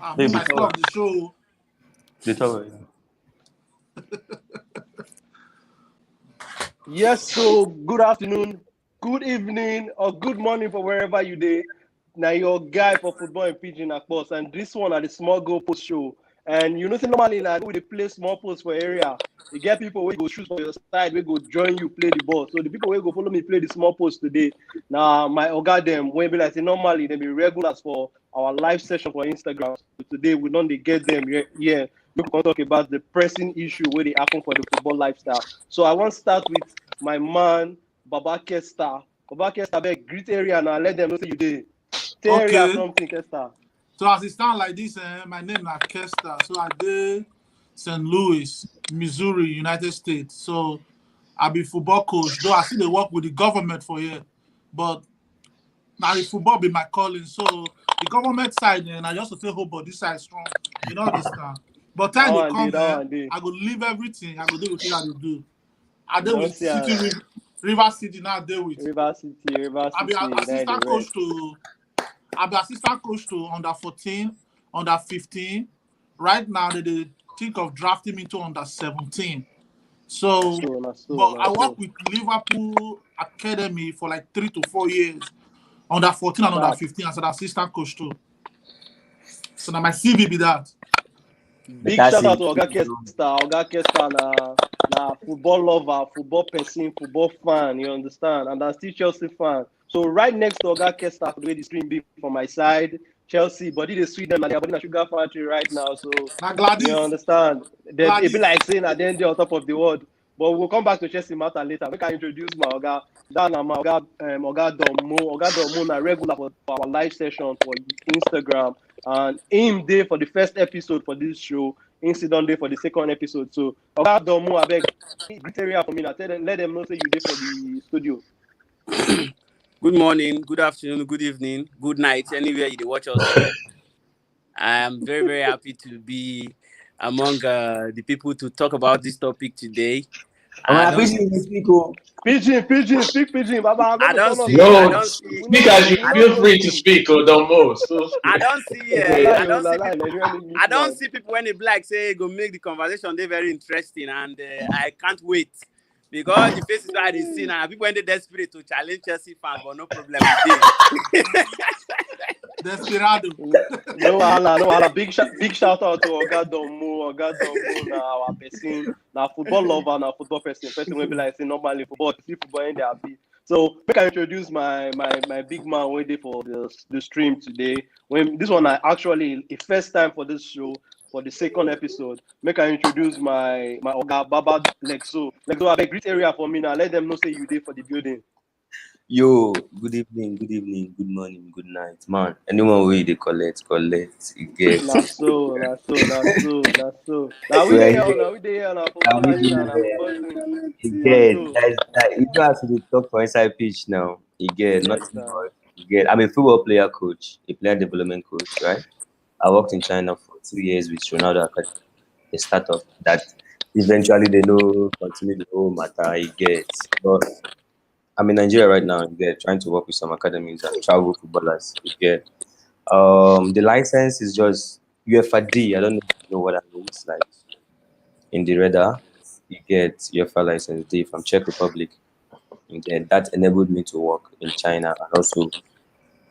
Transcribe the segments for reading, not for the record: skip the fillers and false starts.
Hey, My before stuff the show. they talk. Yes, so good afternoon, good evening, or good morning for wherever you day. Now your guy for football and pigeon at post, and this one at the small goal post show. And you know, say normally now we dey play small post for area. You get people where go shoot for your side, we go join you play the ball. So the people where go follow me play the small post today. Now my oga them when be like say normally they be regulars for our live session for Instagram. So today we don't dey get them here. We can talk about the pressing issue where they happen for the football lifestyle. So I want to start with my man, Baba Kesta. Baba Kesta, beg, greet area now. Let them know say you did. Tell area Okay. something, Kesta. So as it stand like this, my name is Kester. So I did St. Louis, Missouri, United States. So I be football coach. Though I still dey work with the government for here, but now the football be my calling. So the government side, and I just to say, hope, but this side strong. You know understand. But That time go one day, come, that one day. I go leave everything. I go do what I dey do. I You deal don't with see River City now. I deal with. River City, I be now they assistant coach rest. to. I be assistant coach to under 14, under 15. Right now, they think of drafting me to under 17. So, but I work with Liverpool Academy for like 3 to 4 years, under 14 and under 15 as an assistant coach too. So now my CV be that. Big shout out to Oga Kesta. Oga Kesta na football lover, football person, football fan, you understand? And I'm still Chelsea fan. So right next to Oga Kesta, the way the screen be from my side, Chelsea, body the Sweden and they're in a sugar factory right now. So you understand? It be like saying at the end on top of the world. But we'll come back to Chelsea matter later. We can introduce my Oga. That na my Oga Domo. Oga Domo na regular for our live session for Instagram. And him day for the first episode for this show, incident day for the second episode. So Oga Domo, I beg greet area for me now. Tell them, let them know say you day for the studio. Good morning, good afternoon, good evening, good night, anywhere you watch us from. I am very, very happy to be among the people to talk about this topic today. Pidgin, speak Pidgin, Baba. I don't see. Speak as you feel free to speak, or don't move. I don't see people when they black say go make the conversation they very interesting, and I can't wait. Because the faces I see now, people when they desperate to challenge Chelsea fans, but no problem with Desperado. No wahala. Big shout out to Oga Domo na our person, na football lover, na football person will be like say normally football, see football in there happy. So make I introduce my big man waiting for the stream today. When this one I actually a first time for this show. For the second episode, make I introduce my Oga Baba Lexo. Lexo, I beg greet area for me now. Let them know say you there for the building. Yo, good evening, good morning, good night, man. Anyone way they collect, you get. That's so. Now we there now. You get. You don't have to talk for inside pitch now. You get nothing more. You get. I'm a football player coach, a player development coach, right? I worked in China for 2 years with Ronaldo Academy, a startup that eventually they know continue the whole matter. You get. But I'm in Nigeria right now. You get trying to work with some academies and travel footballers. You get. The license is just UFAD. I don't know if you know what that means. Like in the radar, you get UFA license D from Czech Republic. You get that enabled me to work in China and also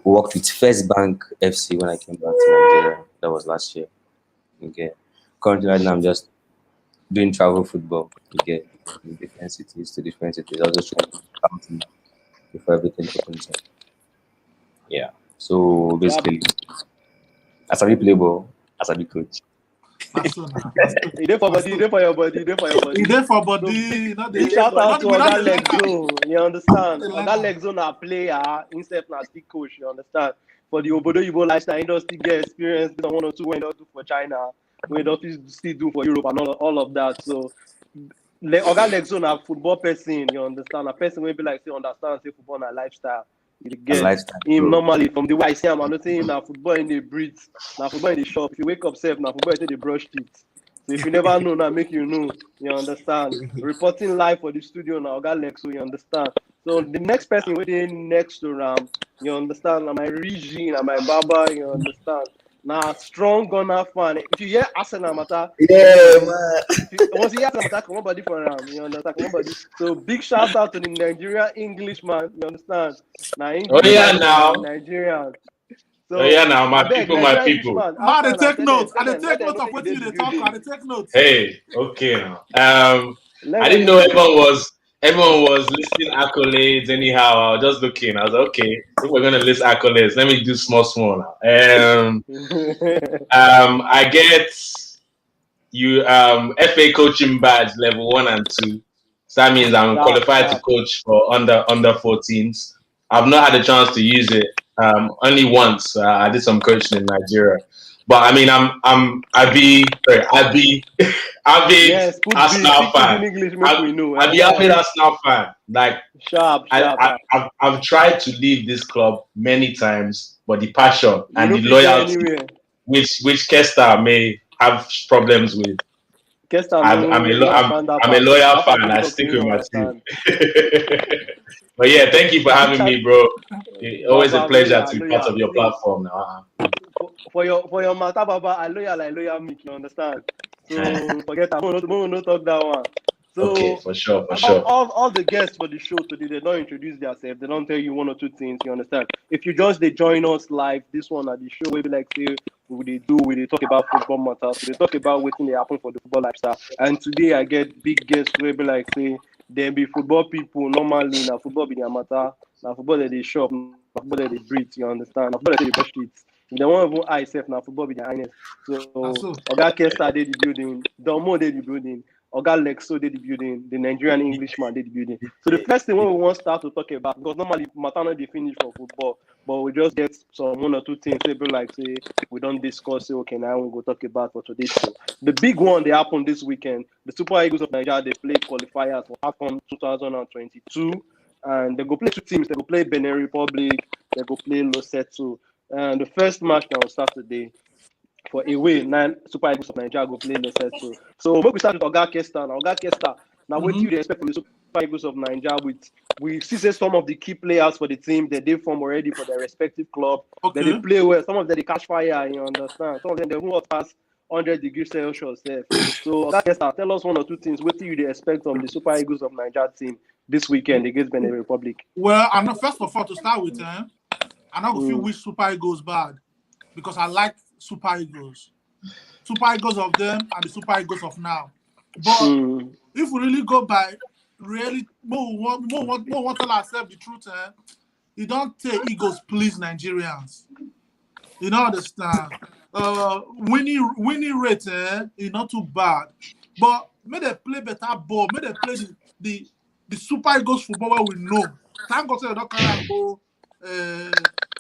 worked with First Bank FC when I came back to Nigeria. That was last year. Okay. Currently, right now, I'm just doing travel football. Okay. In different cities to different cities. I was just trying to count before everything opens up. Yeah. So basically, as I play ball, as I be coach. You there for body, you there for your body. Big shout out to Oga Lexo. You understand? Oga Lexo na player, instead na still coach. You understand? For the Obodo Yibo lifestyle industry, get experience on 1 or 2 when don't do for China, when don't still do for Europe and all of that. So Oga Lexo na football person. You understand? A person will be like say understand say football na lifestyle. You get him normally from the way I see him. I'm not saying now football in the breed, now football in the shop. If you wake up safe, now football in the brush teeth. So if you never know, now make you know. You understand? Reporting live for the studio now, Oga Lexo. You understand? So the next person waiting next to Ram, you understand? Now my region, and my Baba, you understand? Now, strong gunner fan. If you hear Arsenal matter, Yeah, man. once you hear Arsenal matter, come on body for round. You understand? Come on body. So big shout out to the Nigerian English man. You understand? Now Oh English yeah, like now. Nigerian. Oh yeah, So now. I My beg people, my Nigerian English people. man. Man, they take Tell notes. I them, they let take them notes know of say what they you the they talk. I building. they take notes. Hey, okay now. Let I them didn't know know say everyone was listing accolades anyhow. I was just looking. I was like, okay, if we're gonna list accolades, let me do small now. I get you FA coaching badge level 1 and 2. So that means I'm qualified to coach for under 14s. I've not had a chance to use it. Only once. I did some coaching in Nigeria. But I mean, I be yes, put B, Arsenal put fan. in English, make we know. I be avid Arsenal fan. Like Sharp. I've tried to leave this club many times, but the passion You and know the fit go loyalty, anywhere. which Kester may have problems with, Kester I'm no understand that a part. loyal That part fan. you I talk to stick him with no my team. understand. But yeah, thank you for Big having shout me, bro. Always a Baba pleasure loyal, to be part of your See, platform now. for your matter, Baba, I loyal meek, you understand? So forget that. We no talk that one. Okay, So for sure. all the guests for the show today, they don't introduce themselves. They don't tell you one or two things. You understand? If you just they join us live, this one at the show, we be like say we they talk about football matters. We talk about what they happen for the football lifestyle. And today I get big guests. We be like say they be football people normally. Now football be their matter. Now football that they shop. Now football that they breathe. You understand? Now football that they brush streets. If they want even eye safe now football be their highness. So And so, Oga Kesta did the building, Domo did the building. Oga Lexo did the building, the Nigerian Englishman did the building. So the first thing we want to start to talk about, because normally Matano they finish for football, but we just get some one or two things. People like say we don't discuss. Say okay, now we go talk about for today's show. The big one they happened this weekend. The Super Eagles of Nigeria they played qualifiers for AFCON 2022, and they go play two teams. They go play Benin Republic. They go play Loseto. And the first match now on Saturday for away 9 Super Eagles of Nigeria go play Lesotho. So make we start with Oga Kesta. Now Oga Kesta, now what do you expect from the Super Eagles of Nigeria? We see say some of the key players for the team they form already for their respective club. okay. They play well. Some of them they catch fire. You understand? Some of them they move past 100 degrees Celsius. So Oga Kesta, tell us one or two things. What do you expect from the Super Eagles of Nigeria team this weekend against Benin Republic? Well, I know first of all to start with, I not go feel which Super Eagles bad because I like Super Eagles. Super Eagles of them and the Super Eagles of now. But if we really go by really more want to tell ourselves the truth, you don't take Eagles please Nigerians. You don't understand. Winning rate is not too bad. But may they play better ball, may they play the Super Eagles football where we know. Thank God they don't carry go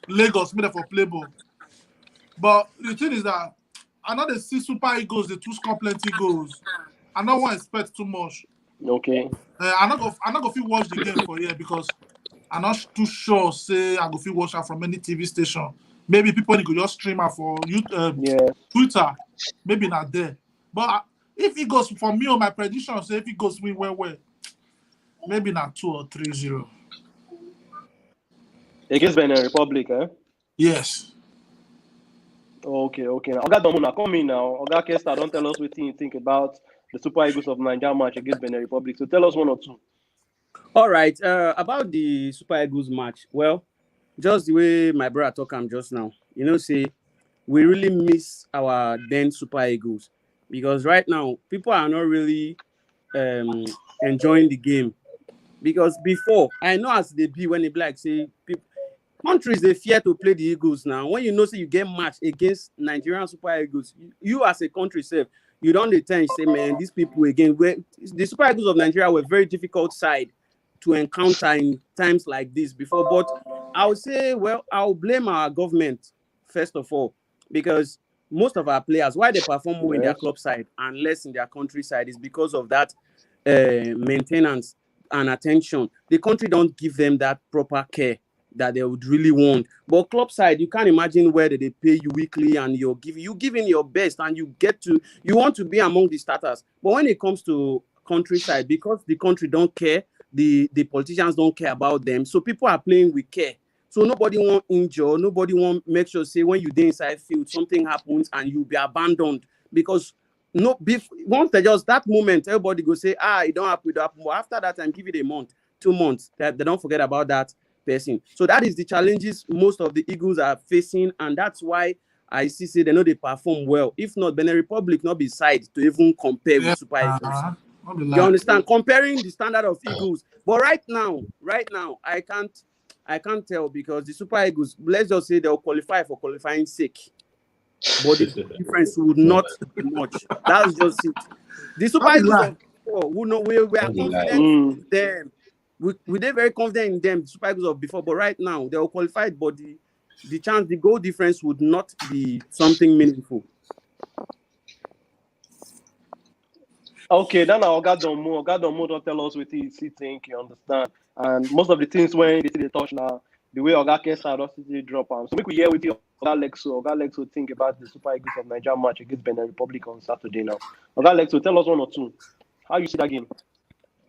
Lagos, may they for play ball. But the thing is that I know they see Super Eagles, they two score plenty goals. I don't want to expect too much. Okay. I'm not gonna feel watch the game for here because I'm not too sure. Say I go feel watch her from any TV station. Maybe people could just stream her for Twitter. Maybe not there. But if it goes for me on my prediction, say if it goes win well, maybe not 2 or 3-0. Against Benin Republic, eh? Yes. Okay. Now, Oga Domuna, come in now. Oga Kesta, don't tell us what you think about the Super Eagles of Nigeria match against Benin Republic. So tell us one or two. All right. About the Super Eagles match, well, just the way my brother talk just now, say we really miss our then Super Eagles because right now people are not really enjoying the game because before I know as they be when they be like say people. Countries they fear to play the Eagles now. When you say you get match against Nigerian Super Eagles, you as a country self, you don't return say, man, these people again. The Super Eagles of Nigeria were very difficult side to encounter in times like this before. But I would say, well, I'll blame our government first of all because most of our players, why they perform more in their club side and less in their country side is because of that maintenance and attention. The country don't give them that proper care that they would really want. But club side, you can't imagine where they pay you weekly and you giving your best and you want to be among the starters. But when it comes to countryside, because the country don't care, the politicians don't care about them, so people are playing with care. So nobody want injure, nobody want make sure say when you dey inside field something happens and you be abandoned, because once they just that moment everybody go say it don't happen, but after that time give it a month, 2 months, that they don't forget about that person. So that is the challenges most of the Eagles are facing, and that's why I say they know they perform well. If not, Benin Republic not be side to even compare with Super Eagles. You understand? Comparing the standard of Eagles. But right now, I can't tell, because the Super Eagles, let's just say they'll qualify for qualifying sake. But the difference would not be much. That's just it. The Super Eagles who know we are confident in them. They're very confident in them, the Super Eagles of before, but right now they're qualified, but the goal difference would not be something meaningful. Okay, then Oga Domo don't tell us what he think, you understand. And most of the things when they touch now, the way Oga Kesa don't drop on. So we could hear with you Oga Lexo think about the Super Eagles of Nigeria match against Benin Republic on Saturday now. Oga Lexo, tell us one or two. How you see that game?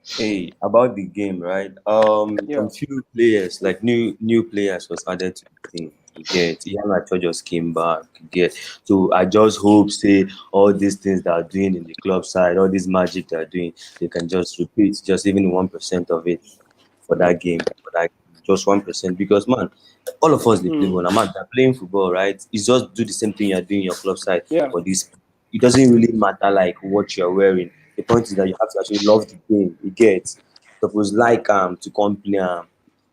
Hey, about the game, right? Some few players, like new players, was added to the team. You get Iheanacho just came back. You get, so I just hope say all these things that are doing in the club side, all this magic they are doing, they can just repeat just even 1% of it for that game, just 1%. Because man, all of us they play one. They're playing football, right? It's just do the same thing you're doing in your club side. For this, it doesn't really matter like what you're wearing. The point is that you have to actually love the game. You get, suppose like to come play.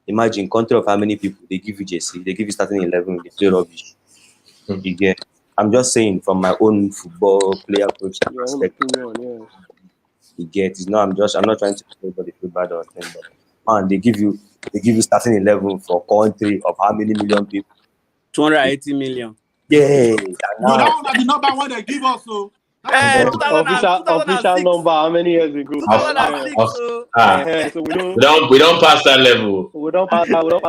Imagine country of how many people they give you JC, they give you starting 11, they play rubbish. You get. I'm just saying from my own football player coach perspective. You get. It's not. I'm not trying to make anybody feel bad or anything, but man, they give you starting 11 for country of how many million people? 280 million. Yeah. No, that one are the number one they give us. So. Official number, how many years ago? 2006. So we don't pass that level. We don't pass that level.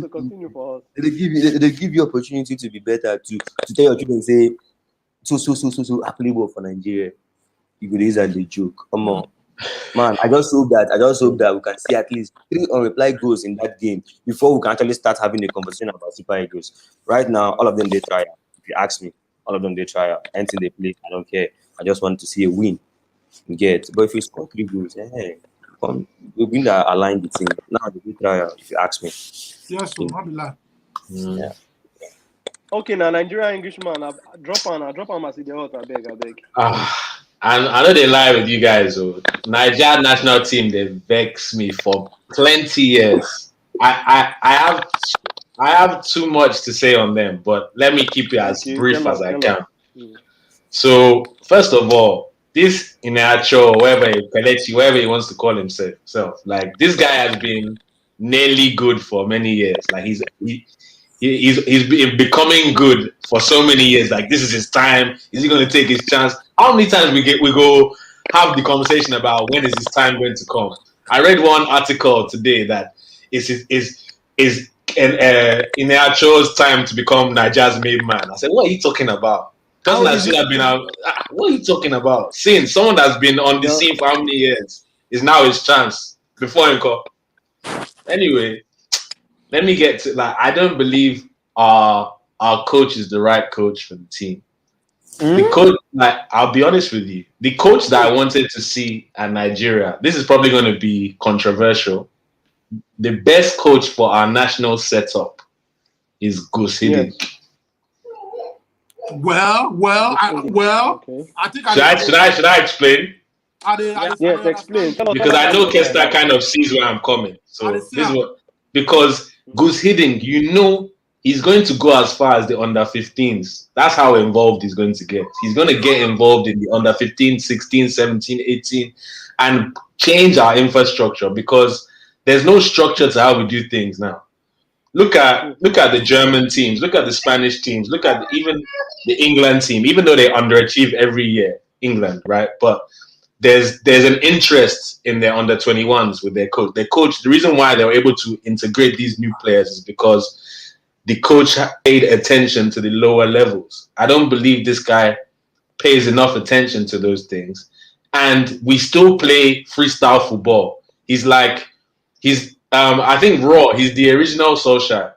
Continue for us. They give you opportunity to be better, to tell your children, say so applicable for Nigeria. You could easily joke. Come on. Man, I just hope that we can see at least 3 unreplied goals in that game before we can actually start having a conversation about Super Eagles. Right now, all of them they try. If you ask me, all of them they try. Anything they play, I don't care. I just want to see a win. But if you score 3 goals, we win that align the team. Now they try. If you ask me. Yes, so not be lie. Yeah. Okay, now Nigeria Englishman, I drop on my CD out. I beg. And I know they lie with you guys. So Nigeria national team, they vex me for plenty years. I have too much to say on them, but let me keep it as brief as I can. So first of all, this Iheanacho, whatever he wants to call himself, like this guy has been nearly good for many years. Like he's been becoming good for so many years. Like this is his time. Is he going to take his chance? How many times we go have the conversation about when is his time going to come? I read one article today that is Iheanacho's time to become Nigeria's main man. I said, what are you talking about? Doesn't have been out? What are you talking about? Seeing someone that's been on the scene for how many years is now his chance before him come. Anyway, let me get to I don't believe our coach is the right coach for the team. The coach, I'll be honest with you, the coach that I wanted to see at Nigeria, this is probably going to be controversial. The best coach for our national setup is Gus Hiddink. Well, I think should I explain? Yes, explain. Because I know Kester kind of sees where I'm coming. So this is what, because Gus Hiddink, he's going to go as far as the under 15s. That's how involved he's going to get. He's going to get involved in the under 15, 16, 17, 18 and change our infrastructure, because there's no structure to how we do things now. Look at the German teams, look at the Spanish teams, look at even the England team, even though they underachieve every year, England, right? But there's an interest in their under 21s with their coach. Their coach, the reason why they were able to integrate these new players is because the coach paid attention to the lower levels. I don't believe this guy pays enough attention to those things. And we still play freestyle football. he's I think Raw. He's the original Solskjaer.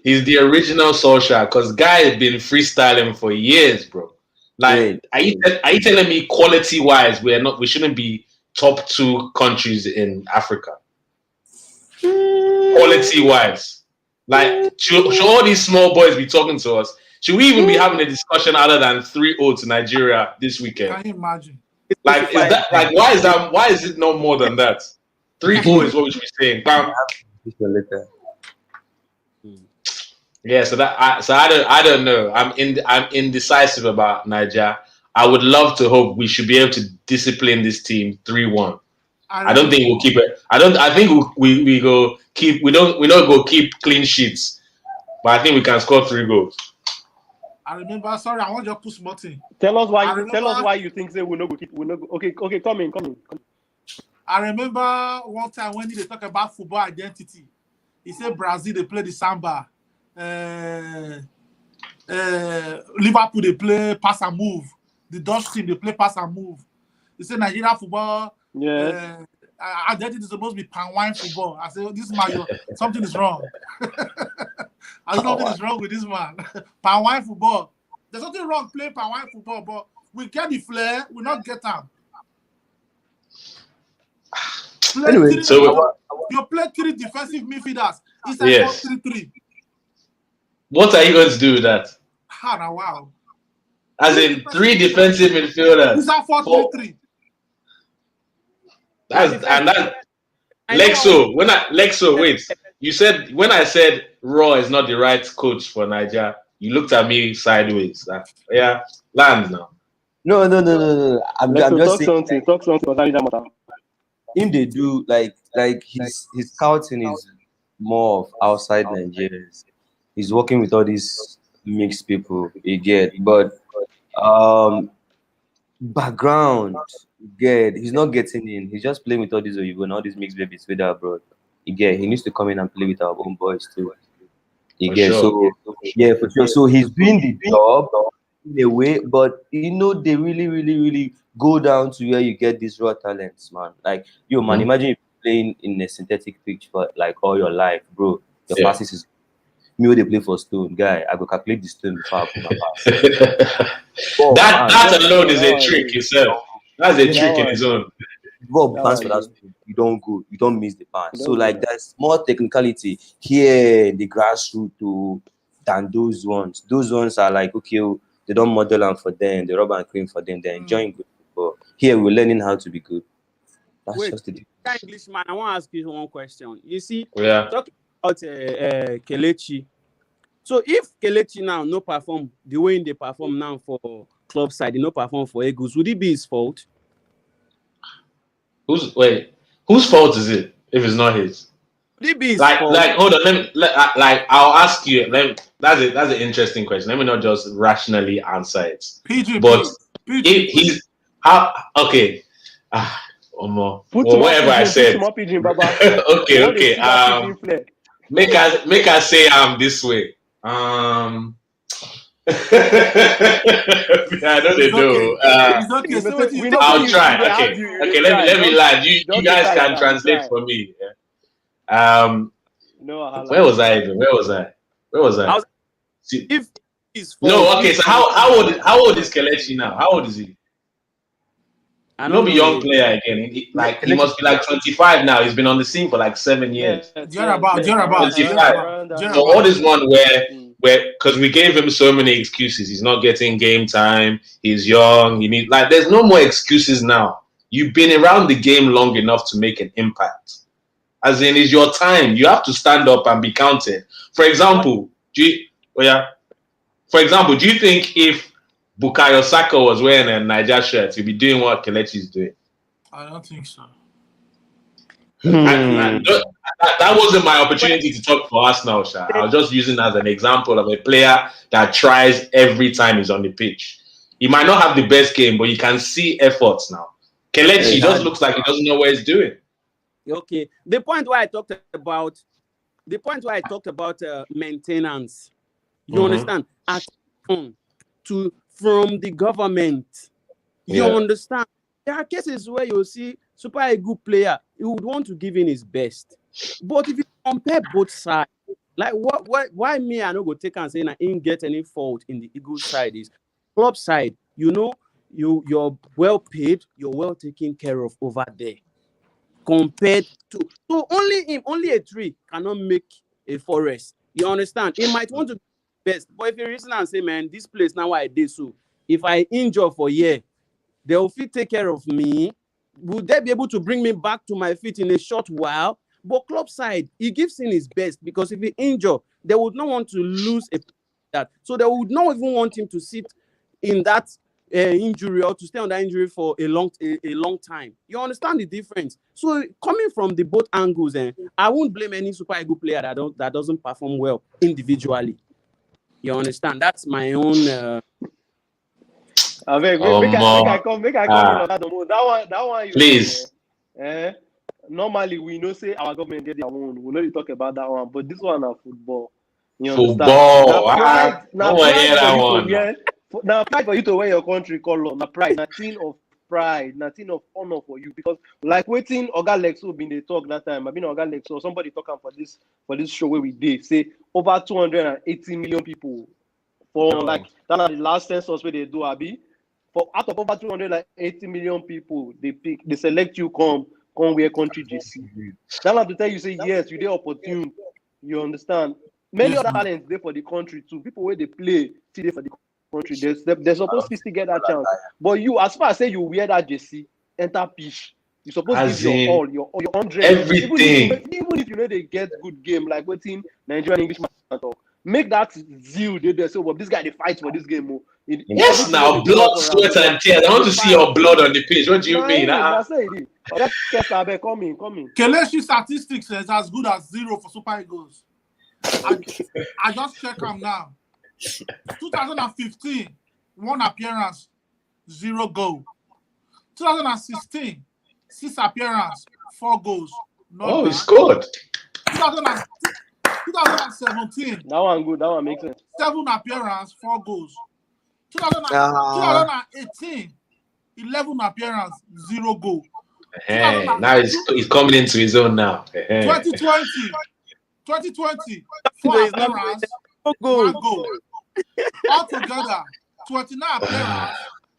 He's the original Solskjaer because guy has been freestyling for years, bro. Like, are you telling me quality wise we shouldn't be top 2 countries in Africa? Quality wise, like should all these small boys be talking to us? Should we even be having a discussion other than 3-0 to Nigeria this weekend? Can you imagine? Like, is that like why is it no more than that? 3-0 is what we should be saying. Bam. Yeah, so I don't know. I'm indecisive about Niger. I would love to hope we should be able to discipline this team 3-1. I don't think we'll keep it. I think we go keep. We don't go keep clean sheets, but I think we can score 3 goals. I remember. Sorry, I want you to put something. Tell us why you think they will not go keep. Okay. Come in. I remember one time when they talk about football identity. He said Brazil they play the samba. Liverpool they play pass and move. The Dutch team they play pass and move. He said Nigeria football. Yeah. Identity is supposed to be pan wine football. I said, oh, this man, something is wrong. I think something is wrong with this man. Pan wine football. There's something wrong playing pan wine football, but we get the flair, we not get them. Anyway, you play 3 defensive midfielders. It's like 4-3-3. What are you going to do with that? Wow. As in 3 defensive midfielders. It's like 4-3-3. Lexo, wait. You said when I said Raw is not the right coach for Nigeria, you looked at me sideways. Land now. No. I'm just saying. Talk something. Him they do like his scouting is more of outside Nigerians. He's working with all these mixed people. You get, but background. He's not getting in. He's just playing with all these Oyibo and all these mixed babies with our abroad. He needs to come in and play with our own boys too. So for sure. So he's doing the job in a way, but they really go down to where you get these raw talents, man. Like man, imagine if you're playing in a synthetic pitch for like all your life, bro. Your passes is me when they play for Stone, guy. I go calculate the Stone before I put my pass. that alone is a trick itself. That's a trick in his own. You don't miss the pass. So like there's more technicality here in the grassroots than those ones. Those ones are like, okay, they don't model them for them, they rub and cream for them, they're enjoying good football. Here we're learning how to be good. That's just the difference. Englishman, I want to ask you one question. You see, talking about Kelechi. So if Kelechi now no perform the way they perform now for club side, they no perform for Eagles, would it be his fault? Whose fault is it if it's not his? Would it be his fault? Hold on, I'll ask you. That's an interesting question. Let me not just rationally answer it. If he's okay. Whatever I said. Okay. Make us say this way. I don't know. I'll try. Okay. Let me land. You guys can translate for me. Where was I? If he's okay. So how old is Kelechi now? How old is he? Not a young player again. He must be like 25 now. He's been on the scene for like 7 years. You're about. So all this one where because we gave him so many excuses. He's not getting game time. He's young. There's no more excuses now. You've been around the game long enough to make an impact. As in, it's your time. You have to stand up and be counted. For example, do you think if Bukayo Saka was wearing a Niger shirt, he'd be doing what Kelechi is doing? I don't think so. That wasn't my opportunity to talk for us now, Sha. I was just using as an example of a player that tries every time he's on the pitch. He might not have the best game, but you can see efforts now. Kelechi just looks like he doesn't know what he's doing. Okay. The point where I talked about maintenance. You understand? From the government. You understand? There are cases where you see Super Eagles player, he would want to give in his best. But if you compare both sides, like why me I no go take and say I ain't get any fault in the Eagles side is club side, you're well paid, you're well taken care of over there. Compared to only a tree cannot make a forest. You understand? He might want to be best, but if you reason and say, man, this place now I did so. If I injure for a year, they will fit take care of me. Would they be able to bring me back to my feet in a short while? But club side, he gives in his best because if he injure, they would not want to lose that. So they would not even want him to sit in that injury or to stay on that injury for a long time. You understand the difference? So coming from the both angles, I won't blame any Super Eagles player that doesn't perform well individually. You understand? That's my own. Make I come in on that one. Please. Normally we know say our government get their own. We know talk about that one, but this one is football. You football. Understand? Now pride for you to wear your country color. Now pride, nothing of pride, nothing of honor for you. Because like waiting Oga Lexo been they talk that time. I've been Oga Lexo, somebody talking for this show where we did say over 280 million people for like that are the last census where they do Abi. For out of over 280 million people, they select you come wear country JC. That have to tell you say yes, you dey opportune. You understand? Many other talents there for the country too. People where they play, see there for the country. They're supposed to still get that chance. But you, as far as say you wear that JC, enter pitch. You supposed to give your all, your 100. Everything. Even if you know they get good game, like waiting Nigerian Englishman talk. Make that zeal there. So, well, this guy they fight for this game. Yes, now blood, sweat, and tears. I want to see your blood on the pitch. What do you mean? Come in. Kelechi statistics says as good as 0 for Super Eagles. I just check them now. 2015, 1 appearance, 0 goal. 2016, 6 appearance, 4 goals. He scored. 2017. That one good. That one makes sense. 7 appearance, 4 goals. 2018, 11 appearance, 0 goal. Now he's coming into his own now. 2020, 4 appearance, 1 goal. Altogether, 29 appearance,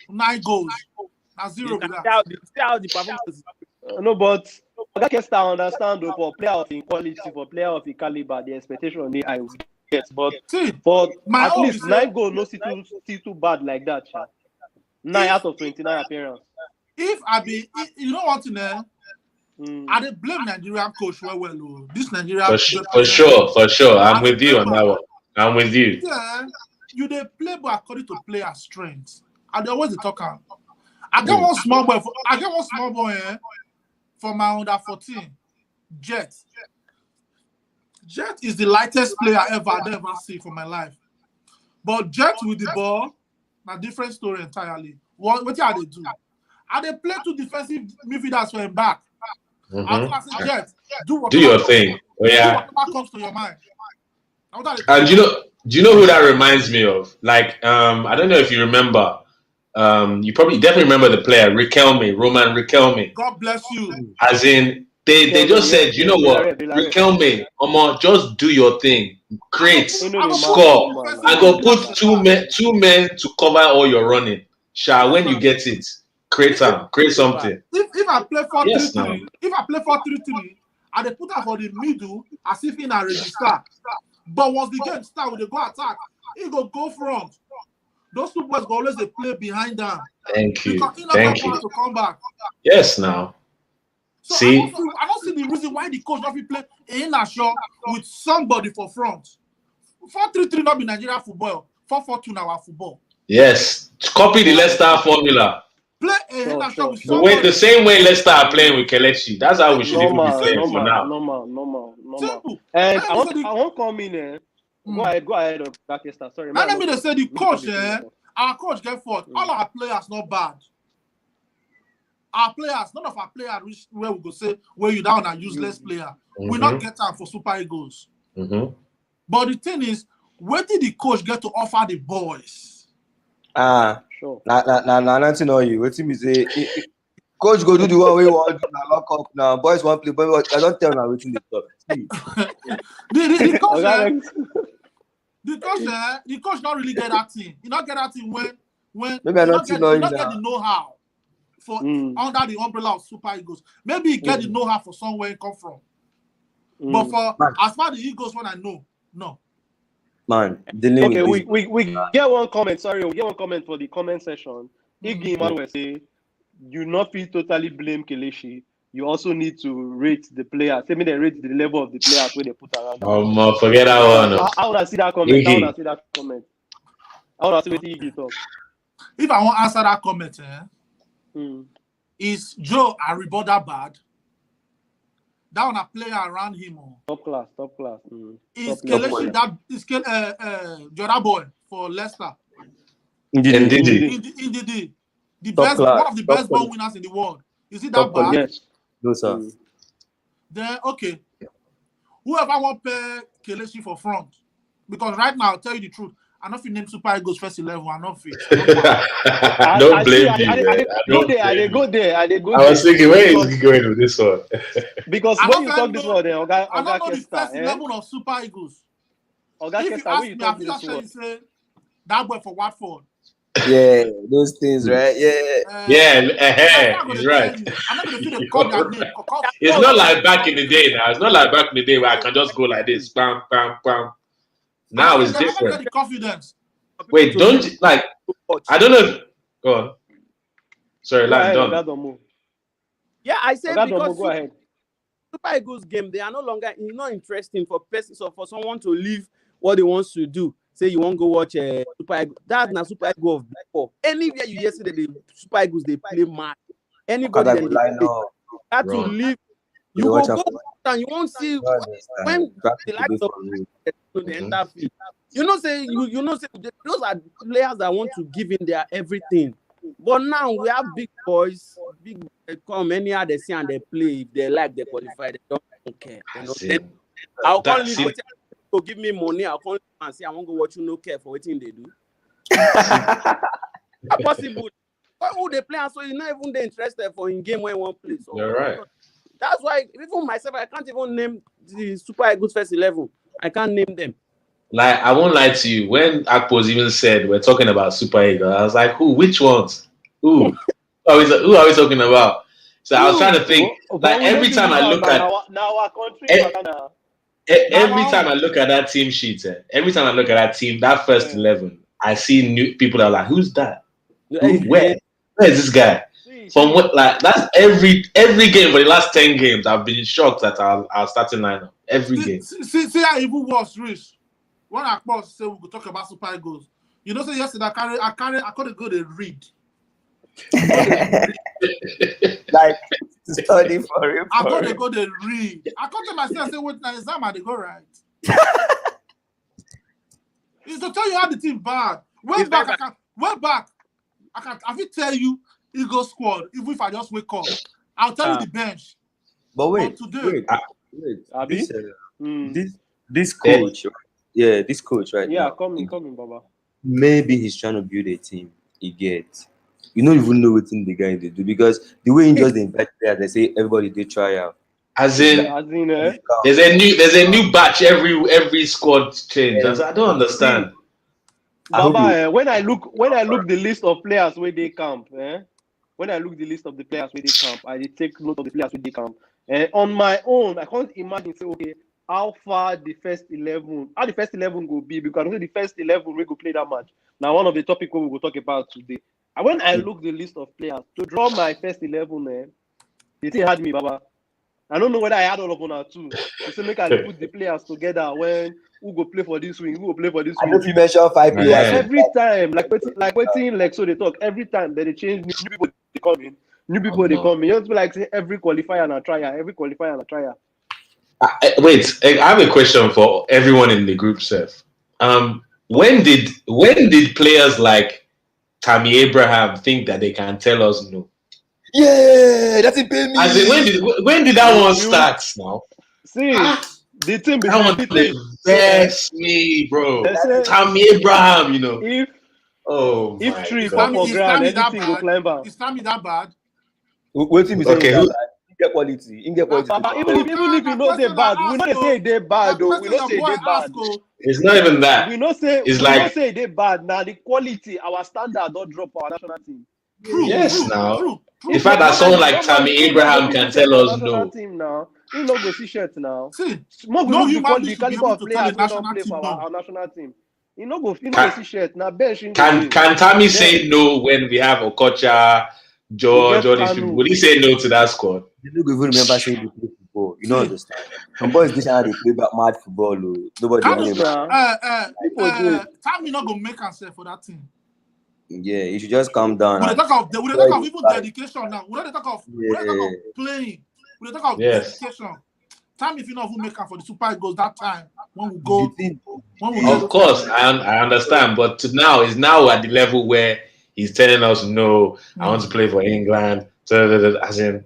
9 goals. Now 0 with that. The performance. No, but I can start understand for player of quality, for player of caliber, the expectation they I get. But for at least 9 goals, no still too bad like that. 9 out of 29 appearance. If I be, you know what, I didn't blame Nigerian coach well. This Nigerian for sure. I'm with you on that one. I'm with you. Yeah, you they play but according to player strength. And they always talk. I get one small boy. For my under 14, Jet. Jet is the lightest player I've ever seen for my life. But Jet with the ball, a different story entirely. What are they do? And they play 2 defensive midfielders for him back. I say, Jet, do your thing. Whatever comes to your mind. And do you know who that reminds me of? Like, I don't know if you remember. You definitely remember the player Roman Riquelme. God bless you. As in, they just said, you know what, Riquelme, just do your thing, create, score. I go put two men to cover all your running. When you get it, create something. If I play 4-3-3, and they put her for the middle as if in a register. But once the game starts, when they go attack, he go front. Those 2 boys go always they play behind them. Thank you. To come back. Yes, now. So see, I don't see the reason why the coach don't play in a show with somebody for front. 4-3-3 not be Nigerian football. 4-4-2 now our football. Yes, copy the Leicester formula. Play in a show with somebody. The same way Leicester are playing with Kelechi. That's how we should even be playing for now. Normal. And I won't come in. Go ahead, Dr. Sorry. Let me say the coach, our coach get fault. All our players not bad. Our players, none of our players where we go say where you down a useless player. We not get time for Super Eagles. But the thing is, where did the coach get to offer the boys? Sure. Nothing on you. What team is it? Coach go do the one we want to lock up now. Boys want play, but I don't tell now waiting the talk. The coach don't really get that thing. He don't get that thing when maybe I not get the know-how for under the umbrella of Super Eagles. Maybe he get the know-how for somewhere he come from. But for as far as the Eagles, when I know, no. Man, okay, we get one comment. Sorry, we get one comment for the comment section. Iggy Emmanuel say, "You not feel totally blame Kelechi. You also need to rate the players. Tell me they rate the level of the players where they put around." Forget that one. I want to see that comment. I want to see what Iggy talk. If I want to answer that comment, is Joe Ariboda bad? That one a player around him. Top class. Is Kelechi that is Jordan Boy for Leicester? Indeed. The best, one of the best ball winners in the world. Is it that bad? Yes. No, sir. Then okay. Whoever want pay Kelechi for front, because right now I'll tell you the truth. I'm not fit name Super Eagles first 11. I'm not fit. Don't blame me. I go there. I was thinking, where is he going with this one? Because when you talk this one, then I don't know the first 11 of Super Eagles. If you ask me, I feel like say that boy for Watford. Yeah, those things, right? Yeah. He's right. I'm not going to call their name. It's not like back in the day now. It's not like back in the day where I can just go like this, bam, bam, bam. Now it's different. The confidence. Wait, don't you, like? I don't know. Go on. Sorry, Lan, done. Yeah, I said because go ahead. Super Eagles game, they are no longer. It's not interesting for persons or for someone to leave what they want to do. Say you want to go watch Super Eagles. That's not Super Eagles of before. Anywhere you yesterday, the Super Eagles they play match. Anybody have to leave. You go and you won't see when the likes of the enter field. You know, say those are players that want to give in their everything. But now we have big boys, they come anyhow they see and they play. If they like, they qualify. They don't care. I'll call you to give me money. I'll call you and say I won't go watch you. No care for what thing they do. Not possible. Why would they play? So you're not even interested for in game when one plays. So, you're right. That's why even myself, I can't even name the Super Eagles first 11. I can't name them. Like, I won't lie to you. When Akpos even said we're talking about Super Eagles, I was like, who? Which ones? Who? Who are we talking about? So I was trying to think. Like every time I look at every time I look at that team sheet, every time I look at that team, that first 11, I see new people that are like, who's that? Where is this guy? From what, like, that's every game for the last 10 games. I've been shocked at our starting lineup every game. See how even was Rich. When I say we could talk about Super Eagles, you know, say yesterday I couldn't go to read. Like study for it. I couldn't go to read. I couldn't myself say, wait, now exam I go right. It's to tell you how the team bad. Way back. I can tell you Eagles squad, even if I just wake up. I'll tell you the bench. But wait, today. This coach, this coach, right? Yeah, now, coming, Baba. Maybe he's trying to build a team. He gets. You don't even know what thing the guy they do because the way he just invite players, they say everybody they try out. As in there's a new batch every squad change. I don't understand. Baba, when I look the list of players where they camp, when I look the list of the players where they camp, I take note of the players where they camp. On my own, I can't imagine say, okay, how the first 11 will be, because I know the first 11 we go play that match. Now, one of the topics we will talk about today. And when I look the list of players to draw my first 11, they still had me, Baba. I don't know whether I had all of them too. To say make I put the players together when who go play for this wing, who go play for this wing. I know if you mention 5 players. Every time, like so they talk, every time that they change new people they come in. New people they come in. You don't be like say every qualifier and a trier. Wait, I have a question for everyone in the group, Seth. When did players like Tammy Abraham think that they can tell us no? Yeah, that's it. Pay me. As in, when did that one start? Now, see the team. That one play best me, bro. Tammy Abraham, you know. If tree fall for ground, anything will climb out. Is Tammy that bad? What you Okay, saying? Get quality. Even if you know they bad, we not say they bad though. We not say they bad. it's not even that. We not say It's we like not say they bad. Now the quality, our standard don't drop for our national team. yes, now. True. In fact, that someone like Tammy Abraham can tell us no. Team now. He no go see shirt now. See, No human being the should be caliber able of to tell players a we don't national play team for no. our national team. He no go see shirt. Now bench him. Can Tammy say no when we have Okocha, George, all these people? Would he say no to that squad? You don't even remember saying they play football. You don't understand. Some boys this how they play back mad football. Nobody Tammy not gonna make himself for that team. Yeah, you should just calm down. We talk of even dedication now. We don't talk of playing. We talk of dedication. Time if you know who make up for the Super Eagles that time when we go. Of course, I understand, but to now is now at the level where he's telling us no. I want to play for England. As in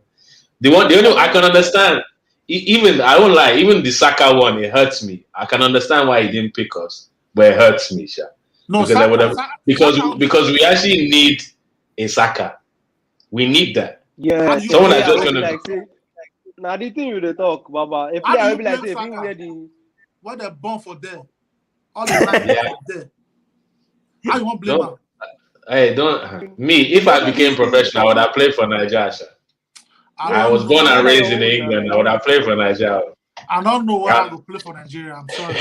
the only I can understand. Even I won't lie. Even the Saka one, it hurts me. I can understand why he didn't pick us, but it hurts me, Sha. No, because I would have because we actually need a Saka. We need that. Yeah, someone that's just gonna. Now the thing you dey talk, Baba. If I be like, say, if you wear the what they're born for there, all the time there. How you want blame her? Hey, don't me. If I became professional, I would have played for Nigeria. I was born and raised in England. I would have played for Nigeria. I don't know why I would play for Nigeria. I'm sorry.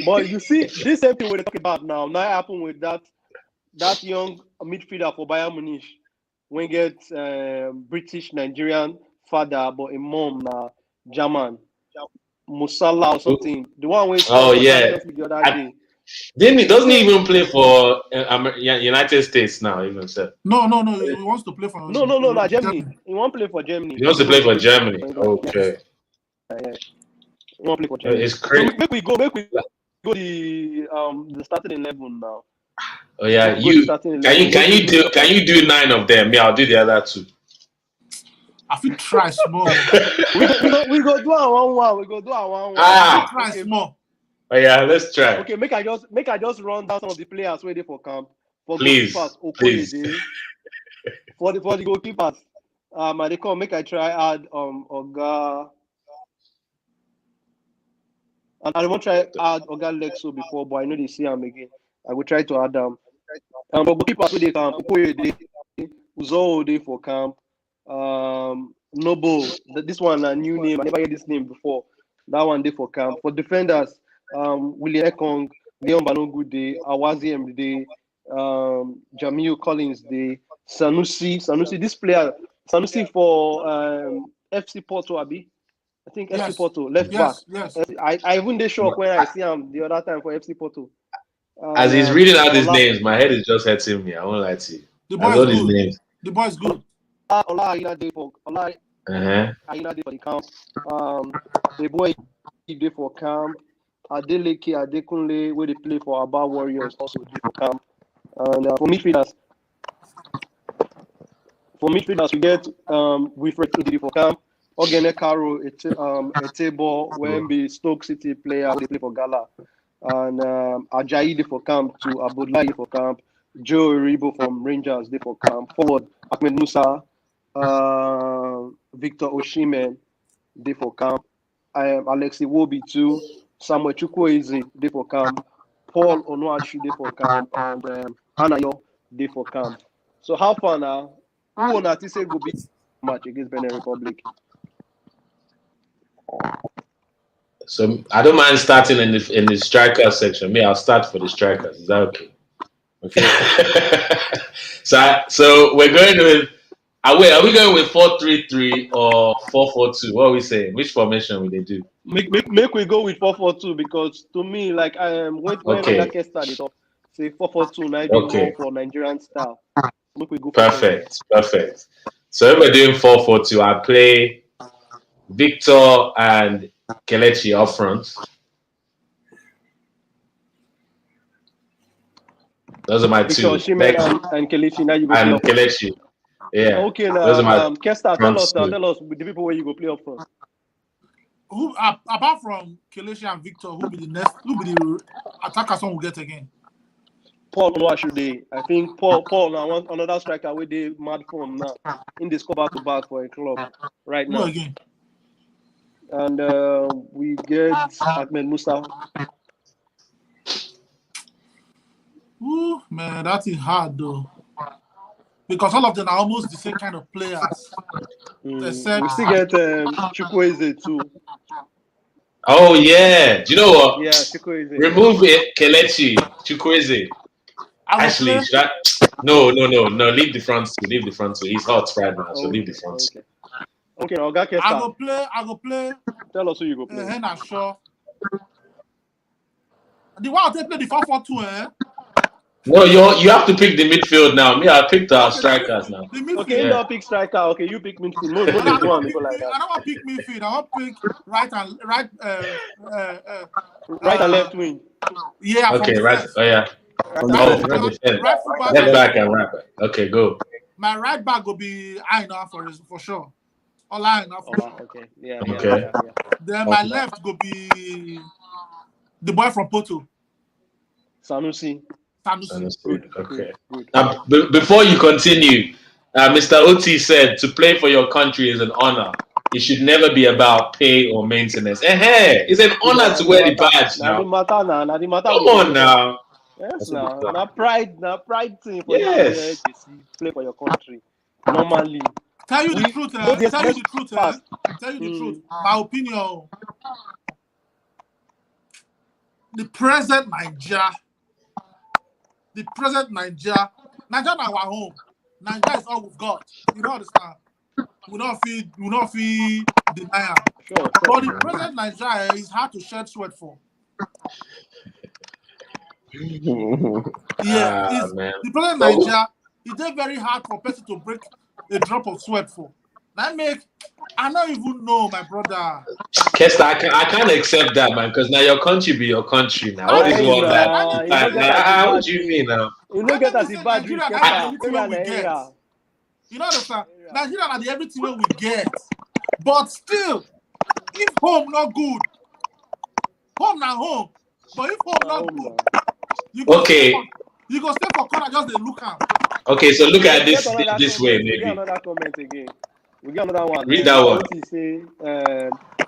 But you see, this same thing we're talking about now happened with that young midfielder for Bayern Munich. When get British Nigerian father, but a mom German, Musala or something. The one with the other day. Doesn't he even play for United States now? Even so. No. He wants to play for. No. Germany. He won't play for Germany. He wants to play for Germany. Okay. He won't play for Germany. It's crazy. So make we go the starting 11 now. Oh yeah, can you do 9 of them? Yeah, I'll do the other 2. I feel try small. we go do our 1-1. We go do our 1-1. Try small. Oh yeah, let's try. Okay, make I just run down some of the players waiting for camp. For please. For the goalkeepers. They come make I try add Oga. And I won't try add Oga Lexo before, but I know they see him again. I will try to add them. But goalkeepers with the camp, Okoye Uzo day for camp. Noble, this one a new name. I never heard this name before. That one day for camp. For defenders, William Ekong, Leon Balogun day, Awazi M day, Jamil Collins day, Sanusi. This player, Sanusi for FC Porto, Abi. I think FC Porto left back. Yes. I even did shock when I see him the other time for FC Porto. As he's reading out these names, my head is just hurting me. I won't lie to you. The boy is good. Ola Aina day for the camp. The boy day for camp. Adeleke Adekunle, where they play for Aba Warriors, also day for camp. And for midfielders, we get Wilfred Ndidi for camp. Ogene Karo, Etebo, Wemby, Stoke City player, they play for Gala. And Ajayi for camp to Abdullahi for camp. Joe Ribo from Rangers, they for camp. Forward, Ahmed Musa, Victor Osimhen, they for camp. Alexi Wobi too. Samuel Chukwueze, they for camp. Paul Onuachu, they for camp. And Anayo, they for camp. So how far now? Who on that say go beat match against Benin Republic? So I don't mind starting in the striker section. Me, I'll start for the strikers. Is that okay? Okay. so we're going with. Are we going with 4-3-3 or 4-4-2? What are we saying? Which formation will they do? Make we go with 4-4-2 because to me, like when I started off, say 4-4-2 now more for Nigerian style. Make we go. Perfect. So if we're doing 4-4-2, I play Victor and Kelechi up front. Those are my Victor 2. Osimhen and Kelechi. Now you go and Kelechi. Yeah. Okay, now Kesta, tell us the people where you go play up front. Who apart from Kelechi and Victor, who be the attacker? Someone will get again. Paul Nwashude. I think Paul now another striker with the mad form now. In this cover to back for a club right Who now. again? And we get Ahmed Musa. Ooh, man, that is hard though. Because all of them are almost the same kind of players. Except We still get Chukwueze too. Oh yeah. Do you know what? Yeah, Chukwueze. Remove it, Kelechi, Chukwueze. Actually, should I? No. Leave the front two. Leave the front two. He's hot right now, so leave the front two. Okay, Oga Kesta. I go play. Tell us who you go play. Henna Shaw. The one they play the 4-4-2, eh? No, you have to pick the midfield now. Me, I picked our strikers now. Okay, you don't pick striker. Okay, you pick midfield. No, like that. I don't want to pick midfield. I want to pick right and left wing. Yeah. Okay, right. Oh yeah. Right left back and right back. Okay, go. My right back will be Aina for sure. All Aina for sure. Okay. Yeah. Then my left will be the boy from Porto. Sanusi. Good. Okay. Good. Before you continue, Mr. Oti said to play for your country is an honor. It should never be about pay or maintenance. It's an honor to wear the badge now. Come on now. Yes, now pride thing for you to play for your country. Normally. Tell you the truth. My opinion. The present Nigeria now our home. Nigeria is all we've got. You don't understand. We don't feel denial. Sure. But the present Nigeria is hard to shed sweat for. Man. The present Nigeria is very hard for a person to break a drop of sweat for. I don't even know, my brother. Kesta, I can't accept that, man, because now your country be your country now. What is all that? What do you mean now? You don't get as a bad You know understand? Nigeria are the everything we get. But still, if home not good, home not home. But if home not good, you go stay for corner, just they look at. Okay, so look at this way, maybe. We get another comment again. We get another one. Read that one. He say,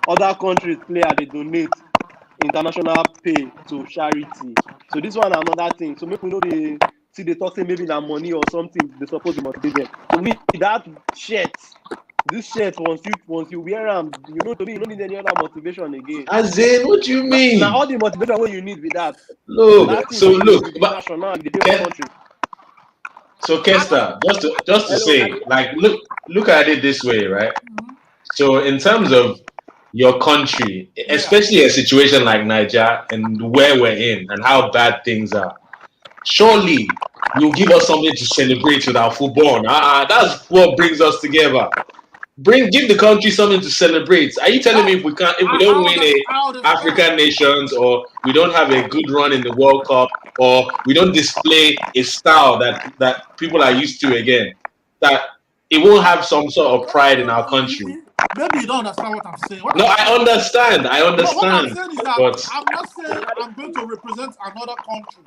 other countries player they donate international pay to charity. So this one another thing. So make we know they talk say maybe that money or something they suppose to motivate them. To me, that shirt, this shirt once you wear them, you know to me you don't need any other motivation again. As in, what do you mean? Now all the motivation what you need with that. Look, so Kesta, just to say, like, look at it this way, right? So in terms of your country, especially a situation like Nigeria and where we're in and how bad things are, surely you'll give us something to celebrate with our football. That's what brings us together. Give the country something to celebrate. Are you telling me if we don't win a African nations, or we don't have a good run in the World Cup, or we don't display a style that people are used to again, that it won't have some sort of pride in our country? Maybe you don't understand what I'm saying. I understand. What I'm saying is that I'm not saying I'm going to represent another country.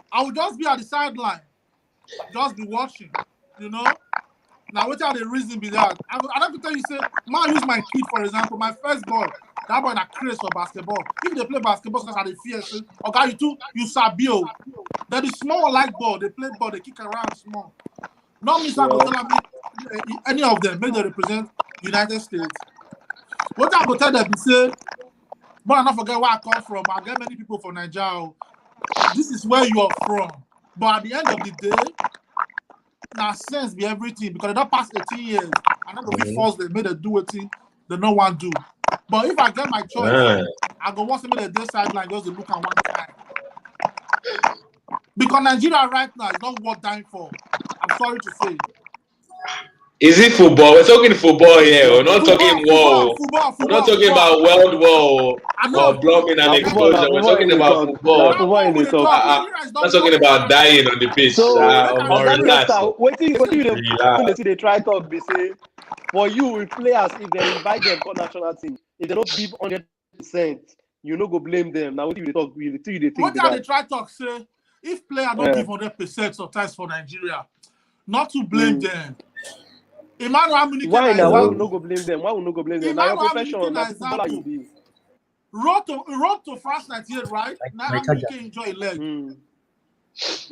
I will just be at the sideline, just be watching, you know. Now, what are the reason be that? I have to tell you, say, man, use my kid, for example, my first boy, that boy that craze for basketball. If they play basketball, because they fear, okay, you sabio. That is small like ball, they play ball, they kick around small. Not me, any of them, make they represent United States. What I go tell them, say, but I don't forget where I come from. I get many people from Nigeria. This is where you are from. But at the end of the day, now sense be everything because they don't pass 18 years. I'm not gonna be forced they made them do it they don't want to do. But if I get my choice, I go watch somebody at this sideline just to look at one time. Because Nigeria right now is not worth dying for. I'm sorry to say. Is it football? We're talking football here. We're not talking war. We're not talking about world war or bombing and explosion. We're talking about football. I'm not talking about dying on the pitch. They try to be say for you with players if they invite them for national team, if they don't give 100%, you no go blame them. Now what do you talk? What are they try to say? if player don't give 100% sometimes for Nigeria, not to blame them. Emmanuel Amunike. Why now? Why we no go blame them? Why we no go blame them? Now your profession, na footballer you be. Road to France 98, right? Now Amunike enjoy a leg. The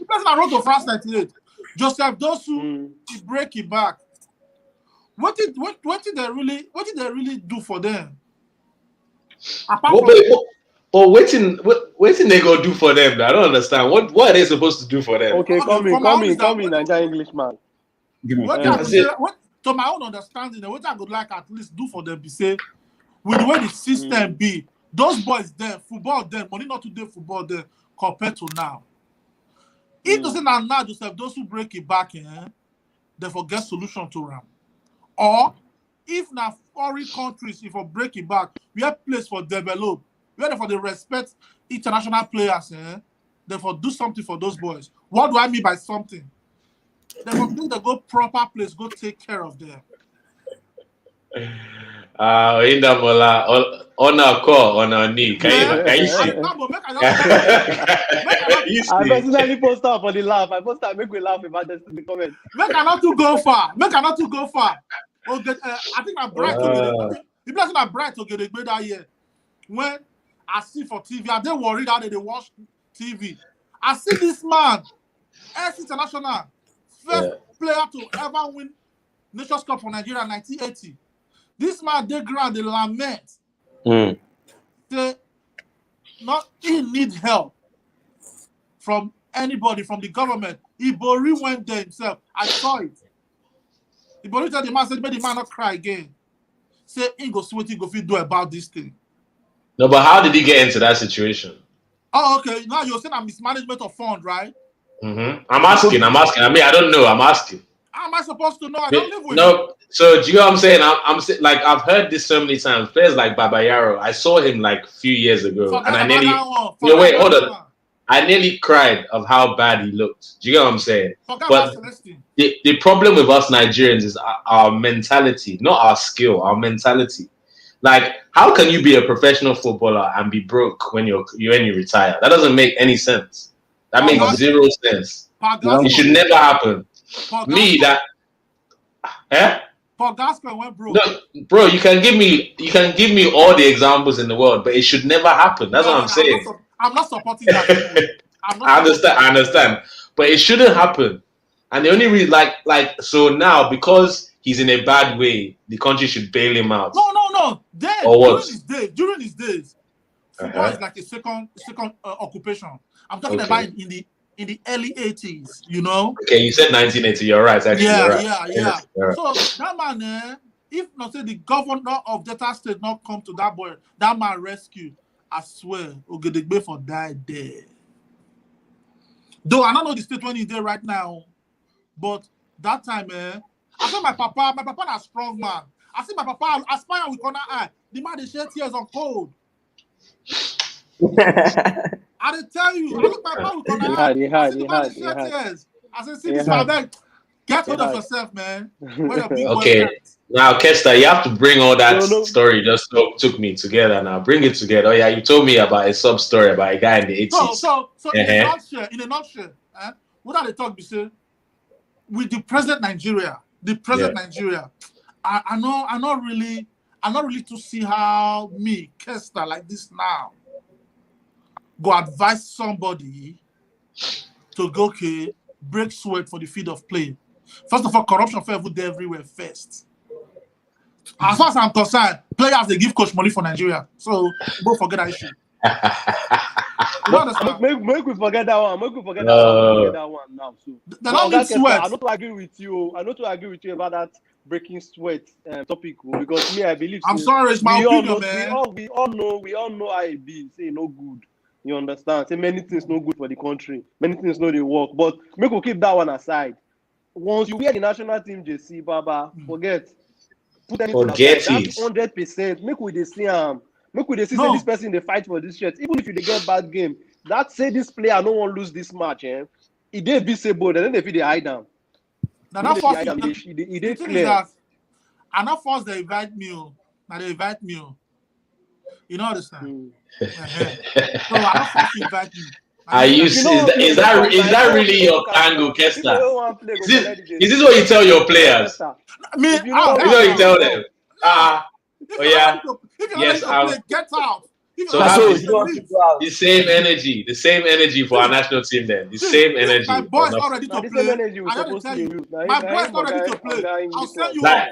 person that wrote to France 98, Joseph Dosu, he break it back. What did they really do for them? But waiting they go do for them. I don't understand. What are they supposed to do for them? Okay, come in, Nigerian Englishman. To my own understanding, what I would like at least do for them be say, with the way the system be, those boys there, football there, money not to do football there compared to now. If they say now Joseph those who break it back, they forget solution to them. Or if now foreign countries, if we break it back, we have place for develop, we have for the respect international players, therefore do something for those boys. What do I mean by something? Therefore do the go proper place, go take care of them. In the mola on our core, on our knee. Can you see? I personally post up for the laugh. I post up, make we laugh about this in the comments. Make I not to go far. Okay, I think I'm bright to get it. If that's not bright to get it that year. When I see for TV, I don't worry that they watch TV. I see this man, S International, first player to ever win Nations Cup for Nigeria in 1980. This man, they ground, they lament. They he need help from anybody, from the government. Ibori went there himself. I saw it. Ibori told the man, said, "Make the man not cry again." Say, he go see what he go do about this thing. No, but how did he get into that situation? Oh, okay. Now you're saying a mismanagement of fund, right? I'm asking. I mean, I don't know. I'm asking. How am I supposed to know? I don't live with you. So do you know what I'm saying? I'm like, I've heard this so many times. Players like Babayaro, I saw him like a few years ago, and I nearly hold on. I nearly cried of how bad he looked. Do you get what I'm saying? But the problem with us Nigerians is our mentality, not our skill, our mentality. Like, how can you be a professional footballer and be broke when you retire? That doesn't make any sense. That makes zero sense. It should never happen. Me that. Paul Gascoigne went broke. No, bro, you can give me all the examples in the world, but it should never happen. That's what I'm saying. I'm not supporting that. I understand, but it shouldn't happen. And the only reason, so now, because he's in a bad way, the country should bail him out. No. During his days, football is like a second occupation. I'm talking about in the early 80s, you know. Okay, you said 1980. You're right. Actually, yeah. So that man, if not say the governor of Delta State not come to that boy, that man rescue, I swear, Ogedegbe for died there. Though I don't know the state when he's there right now, but that time, I saw my papa a strong man. I see my papa aspire with corner eye. The man they shed tears on cold. I didn't tell you. I look my papa with corner eye. Tears. I said, see this man there. Get hold of yourself, man. Okay. Now, Kester, you have to bring all that story just took me together now. Bring it together. Oh, yeah, you told me about a sub-story about a guy in the 80s. So in a nutshell, what are they talking about? With the present Nigeria, Nigeria, I not really to see how me, Kester, like this now, go advise somebody to go, break sweat for the field of play. First of all, corruption for everywhere first. As far as I'm concerned, players they give coach money for Nigeria, so don't forget that issue. Make we forget that one. Forget that one now. So they don't need sweat. I not to agree with you. About that breaking sweat topic because me, I believe. I'm sorry, it's my opinion, man. We all know how it be. Say no good. You understand? Say many things no good for the country. Many things no they work. But make we keep that one aside. Once you wear the national team JC, Baba, forget it. That's 100%. Make we see say this person they fight for this shirt. Even if you get bad game, that say this player no one lose this match. It dey visible, and then they feel they hide them. Now that force it clear. And not force they invite me. Now they invite me. You know understand? So I not force invite me. Are you? Is that really your tango, Kester? Is this what you tell your players? Me, Is this what you tell them? Oh yeah. Yes, get out. So the same energy for our national team then. The same energy. My boy's not ready to play. My boy's not ready to play. I'll send you one.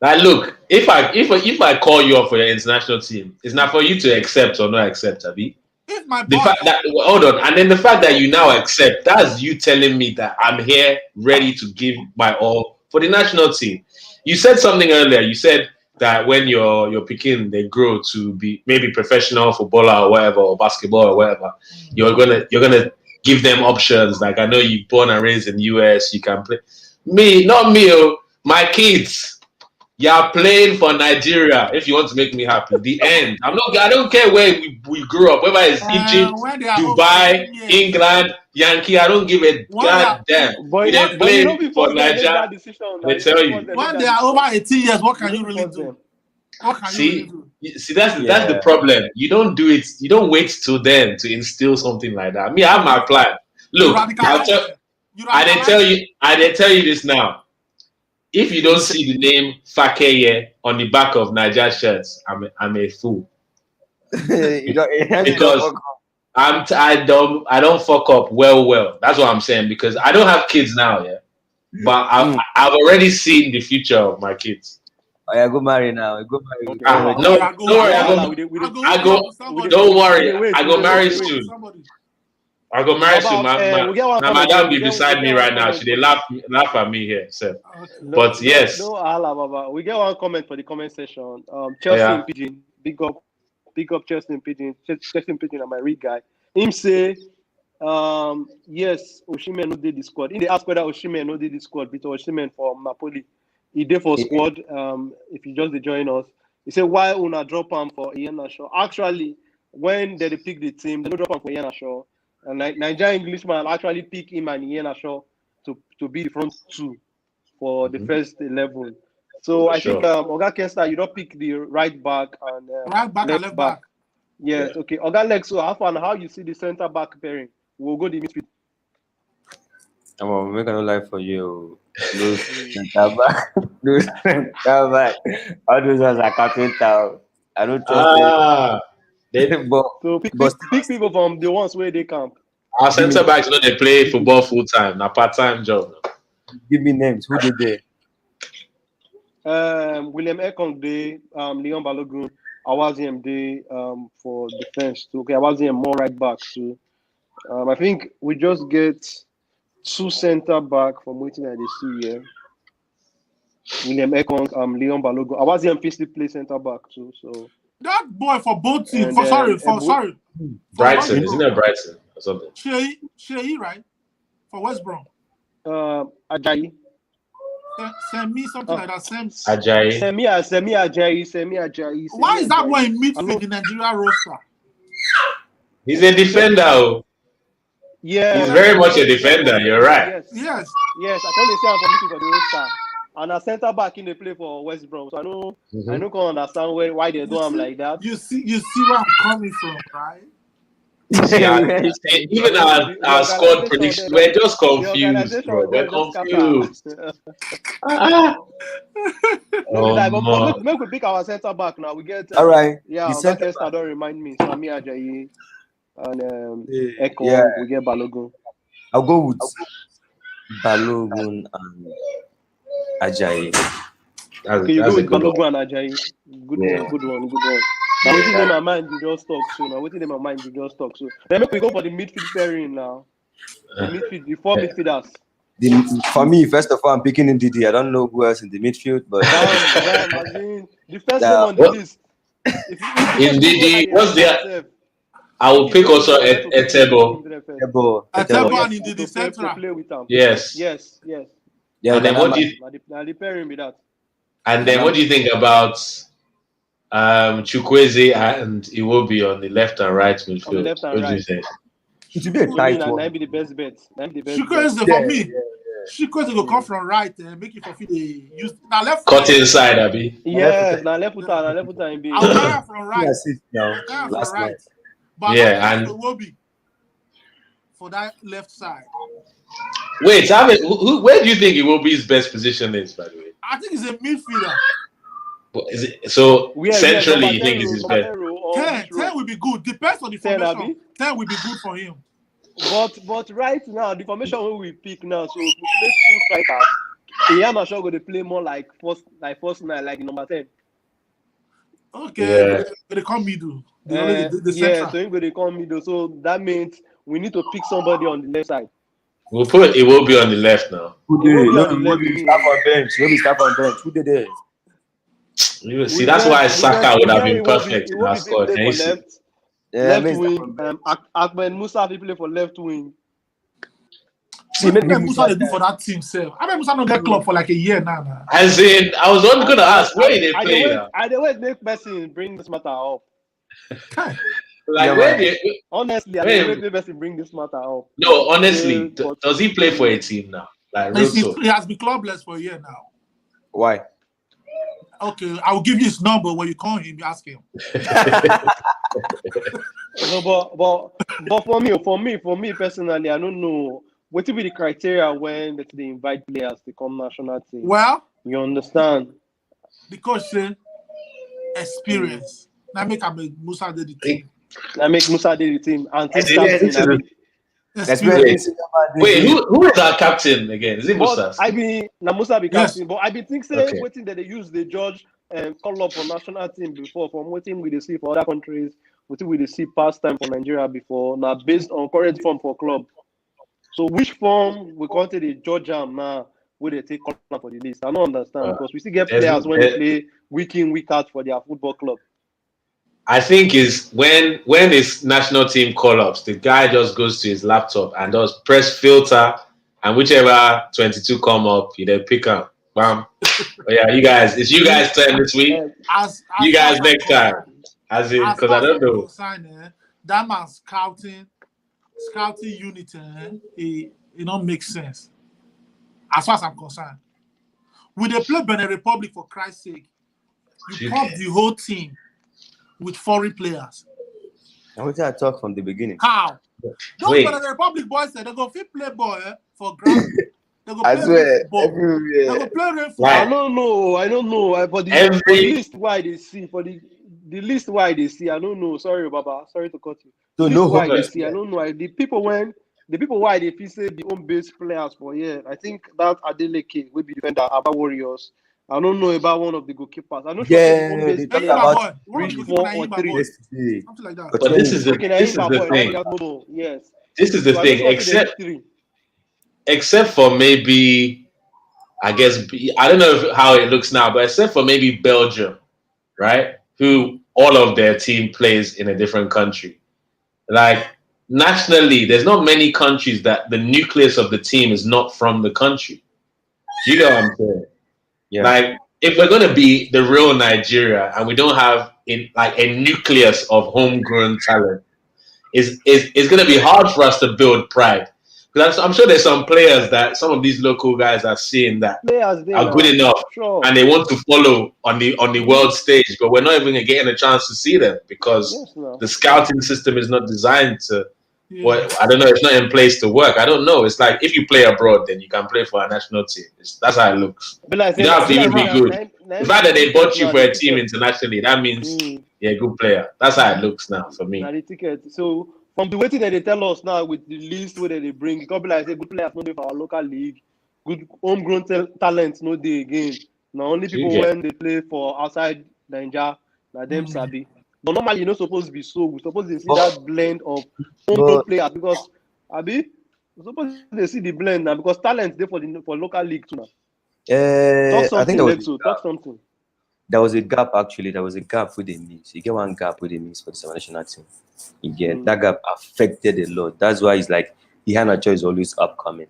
Like, look, if I call you up for your international team, it's not for you to accept or not accept, Abi. The fact that hold on, and then the fact that you now accept, that's you telling me that I'm here ready to give my all for the national team. You said something earlier. You said that when you're picking, they grow to be maybe professional footballer or whatever, or basketball or whatever. You're gonna give them options. Like, I know you're born and raised in the US, you can play. Not me, my kids. You're playing for Nigeria if you want to make me happy. The end. I don't care where we grew up, whether it's Egypt, Dubai, England, Yankee. I don't give a goddamn. They play for Nigeria. They tell you. When they are over 18 years, what can you really do? See, that's the problem. You don't do it. You don't wait till then to instill something like that. Me, I have my plan. Look, I didn't tell you this now. If you don't see the name Fakeye on the back of Niger shirts, I'm a fool. Because I don't fuck up well. That's what I'm saying, because I don't have kids now, yeah. But I've already seen the future of my kids. Oh yeah, go marry now. Go marry. Don't worry. I go marry soon. I go marry soon. My madam be beside me right now. She they laugh at me here. So. But yes. We get one comment for the comment section. Chelsea and Pigeon, big up Chelsea and Pigeon. Chelsea and Pigeon are my read guy. Him say, yes, Osimhen no did the squad. In the ask whether Osimhen no did the squad, Victor Osimhen for Napoli. He did for squad. If you just join us, he said why una drop him for Iheanacho. Actually, when they pick the team, they don't drop him for Iheanacho. And Nigerian Englishman actually pick him and Iheanacho to be the front two for the first 11. So I think Oga Kester, you don't pick the right back and left back. Yes, okay. Oga Lex, so how you see the centre back pairing? We'll go the midfield. I'm gonna make a life for you. Those centre back. All those ones are carpenter. I don't trust them. So pick people from the ones where they camp. Our centre backs know they play football full time, not part time job. Give me names. Who did they? William Ekong Day, Leon Balogun, Awaziem Day for defense too. Okay, Awaziem more right back too. I think we just get 2 centre back from waiting at the see here. William Ekong, Leon Balogun. Awaziem physically play centre back too. So. That boy for both teams. Brighton, isn't it Brighton or something? Shea, right? For West Brom. Ajayi. Send me something like that. Ajayi. Send me Ajayi. Why is that one in midfield in Nigeria roster? He's a defender. Yeah. He's very much a defender. You're right. Yes. I probably say I'm for the roster. And a centre back in the play for West Brom. So I don't understand why they do them like that. You see where I'm coming from, right? Even our squad prediction, we're just confused, bro. We're confused. Make we pick our centre back now. We get all right. Yeah, Kester don't remind me. Sami Ajayi and Echo. We get Balogun. I'll go with Balogun and Ajayi. Okay, you go with Balogun and Ajayi. Good one. Now, waiting in my mind, you just talk soon. Then we go for the midfield pairing now. The 4 midfielders. For me, first of all, I'm picking Ndidi. I don't know who else in the midfield, but the first name on the list. Ndidi, what's there? I will pick also Etebo. Etebo and Ndidi central. Yes. Yeah. And then what do you? The pairing with that. And then what do you think about Chukwueze and Iwobi on the left and right midfield? What do you think? It should be a tight one. That be the best bet. Chukwueze for me. Chukwueze will come from right and make it for the use. Now left. Cut inside, Abi. Yes. Now left foot in B. I'll from right. Yes, now. From right. Yeah, and Iwobi. for that left side. Wait, where do you think Iwobi's best position is, by the way? I think he's a midfielder. Is it, so centrally, you think is his best? 10 will be good. Depends on the 10, formation. 10 will be good for him. But right now, the formation we pick now, so we play 2 strikers. Iheanacho going to play more like first 9, like number 10. Okay, Yeah. they come middle. Yeah, Central. so he's going to come middle. So that means we need to pick somebody on the left side. We'll put Iwobi on the left now. Who did it? No, maybe start on bench. Maybe start on bench. Who did it? See, that's why Saka would have been perfect in our squad. Can you see? Left wing. Ahmed Musa will play for left wing. See, maybe Musa they do for that team, sir. I mean, Musa not get club for like a year now. As in, I was only going to ask, where they play now? I always make person bring this matter up. Like, honestly, I always make person bring this matter up. No, honestly, does he play for a team now? Like, he has been clubless for a year now. Why? Okay, I will give you his number. When you call him, you ask him. No, but for me personally, I don't know what will be the criteria when they invite players to come national team. Well, you understand? The coach say experience. Now make Musa do the team. And wait, who is our captain again? Is it Musa? Musa be captain, but I be think say waiting that they use the judge call up for national team before from waiting we see for other countries, waiting we see past time for Nigeria before. Now based on current form for club. So which form we come to the judge now where they take call for the list? I don't understand because we still get players when they play week in, week out for their football club. I think is when this national team call-ups, the guy just goes to his laptop and does press filter, and whichever 22 come up, you then pick up. Bam. But yeah, it's you guys' turn this week. You guys next time. As in, because I don't know. That man scouting unit, it don't make sense. As far as I'm concerned. When they play Benin Republic, for Christ's sake, you pump the whole team with foreign players. I want to talk from the beginning. How? Don't Benin Republic boys say they go fit play ball for ground. They go play football. They go play football. I don't know. For the list why they see, for the list why they see, I don't know. Sorry, Baba. Sorry to cut you. So no why they see, I don't know. The people why they feel say the home base players for I think that Adeleke will be defender about Warriors. I don't know about one of the goalkeepers. I know they talk about 3, 4, or 3. Something like that. But this is the thing. Yes. This is the thing. Except for maybe, I guess, I don't know how it looks now, but except for maybe Belgium, right? Who all of their team plays in a different country. Like, nationally, there's not many countries that the nucleus of the team is not from the country. You know what I'm saying? Yeah. Like, if we're going to be the real Nigeria and we don't have a nucleus of homegrown talent, it's going to be hard for us to build pride. Because I'm sure there's some players that some of these local guys are seeing that are good enough, and they want to follow on the world stage, but we're not even getting a chance to see them because the scouting system is not designed to. Well, I don't know. It's not in place to work. I don't know. It's like if you play abroad, then you can play for a national team. That's how it looks. You don't have to even be good. The fact that they bought you for a team internationally, that means you're a good player. That's how it looks now for me. The ticket. So from the waiting that they tell us now with the list where they bring, it could be like good players not for our local league, good homegrown talents no day again. Now only people when they play for outside Nigeria, like them sabi. But normally, you're not supposed to be so. We're supposed to see that blend of homegrown players because, we're supposed to see the blend now because talent there for local league too now. I think talk something. There was a gap actually. There was a gap with the miss. You get one gap with the miss for the national team. You get that gap affected a lot. That's why it's like Iheanacho is always upcoming.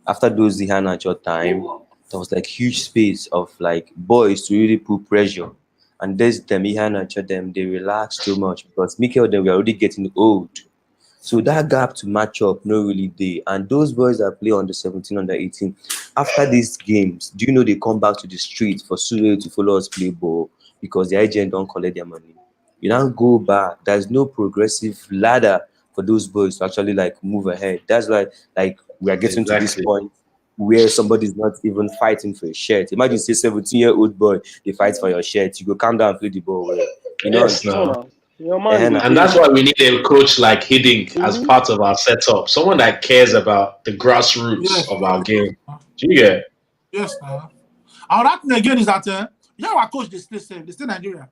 After those Iheanacho time, there was like huge space of like boys to really put pressure. And there's them, Iheanacho, they relax too much because Mikel, they were already getting old. So that gap to match up, no really there. And those boys that play under 17, under 18, after these games, do you know they come back to the street for Sule to follow us play ball because the agent don't collect their money? You don't go back. There's no progressive ladder for those boys to actually like move ahead. That's why like we are getting to this Exactly. point where somebody's not even fighting for a shirt. Imagine say 17-year-old boy they fight for your shirt. You go calm down and play the ball well. You know. Yes, No, no. no. Your man And And that's why we need a coach like Hiddink as part of our setup. Someone that cares about the grassroots Yes. of our game. Do you get? Yes, now. And that thing again is that our coach they stay safe. They stay Nigeria.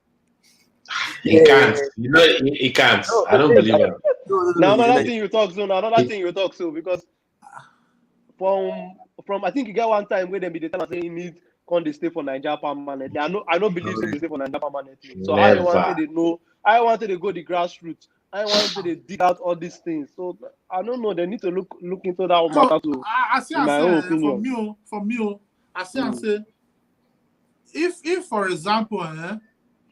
He can't. You know, he can't. No, I don't believe him. Now no, another thing you talk so. Now another thing you talk so because from I think you get one time where they be the tell us say you need come they stay for Nigeria permanently. I don't believe they stay for Nigeria permanently. So I Never. wanted to know. I wanted to go the grassroots. I wanted to dig out all these things. So I don't know. They need to look into that one matter too. I see in and my say own for opinion. me, I see and say if for example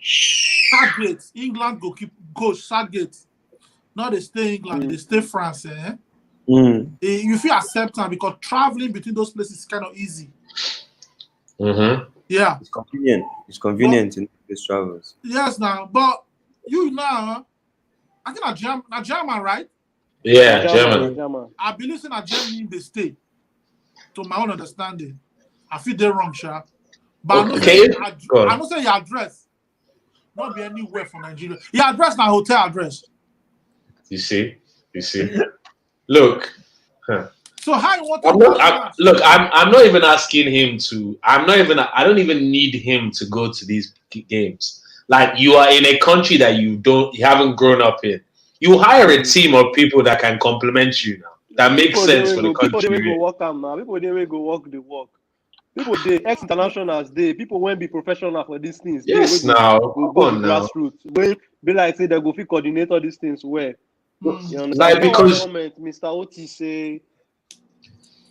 Southgate, England go keep coach Southgate. Now they stay England, they stay France, you feel accept them because traveling between those places is kind of easy. Mm-hmm. Yeah. It's convenient. It's convenient in these travels. Yes, now, but you now, I think a German, right? Yeah, German. I believe in a German they stay. To my own understanding, I feel they're wrong, sure. But Okay. I don't say your address. Not be anywhere from Nigeria. Your address now hotel address. You see. Look. So how you want to? I'm not even asking him to. I don't even need him to go to these games. Like you are in a country that you haven't grown up in. You hire a team of people that can complement you now. That makes sense for the country. People they go work now. People they go work the work. People they ex-internationals they people won't be professional for these things. Yes, now go on now. Grassroots. When be like say they go fit coordinate all these things well. You understand? Like because Mr. Oti say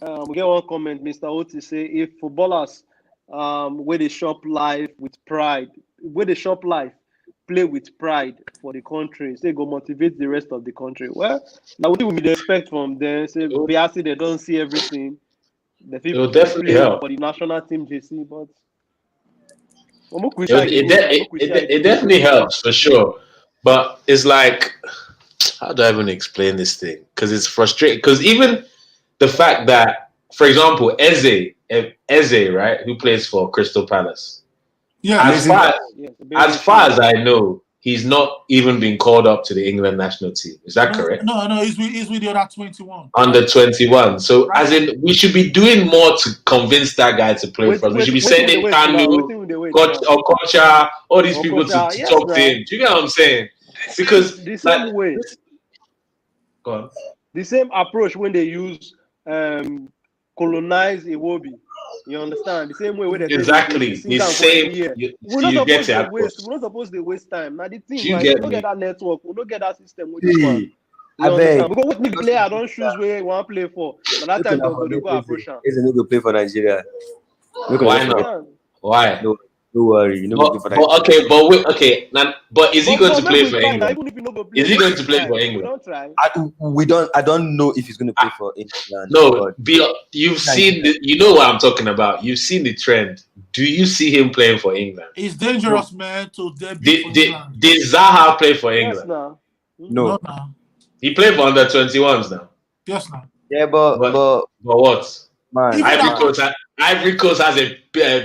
we get one comment. Mr. Oti say if footballers where they shop life with pride, where they shop life, play with pride for the country, say go motivate the rest of the country. Well, now what we would expect from them? Say Biasi they don't see everything. It will definitely help for the national team JC, but it definitely helps for sure. But it's like, how do I even explain this thing? Because it's frustrating. Because even the fact that, for example, Eze, right, who plays for Crystal Palace, as far as I know, he's not even been called up to the England national team. Is that correct? No, he's with the other 21. Under 21. So, right. As in, we should be doing more to convince that guy to play for us. We should be sending Kanu, Okocha, all these people to talk to him. Do you get what I'm saying? Because the same way. Go on. The same approach when they use colonize Iwobi. You understand? The same way where they exactly the same. We're not supposed to waste time. Now the thing, right? We don't get that network. We don't get that system with this one. Because what the player don't choose where you want to play for. But that time they go approach him. He's going to play for Nigeria. Why not? Why? Don't worry, but is he going to play for England? Is he going to play for England? I don't know if he's going to play for England. No, you've seen you know what I'm talking about. You've seen the trend. Do you see him playing for England? It's dangerous, man. To did Zaha play for England? Yes, no. He played for under 21s now. Yes, no. Yeah, but what? Man, Ivory Coast has a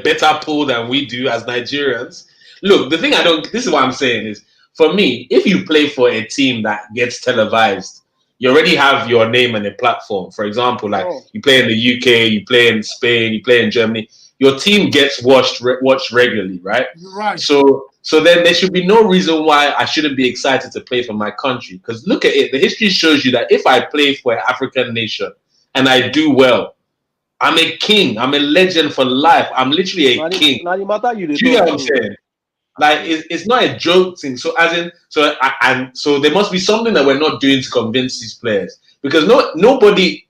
better pool than we do as Nigerians. Look, the thing this is what I'm saying is, for me, if you play for a team that gets televised, you already have your name and a platform. For example, like you play in the UK, you play in Spain, you play in Germany, your team gets watched regularly, right? Right. So then there should be no reason why I shouldn't be excited to play for my country. Because look at it, the history shows you that if I play for an African nation and I do well, I'm a king. I'm a legend for life. I'm literally a king. Now the matter you do you know what I'm saying? Like it's not a joke thing. So so there must be something that we're not doing to convince these players. Because nobody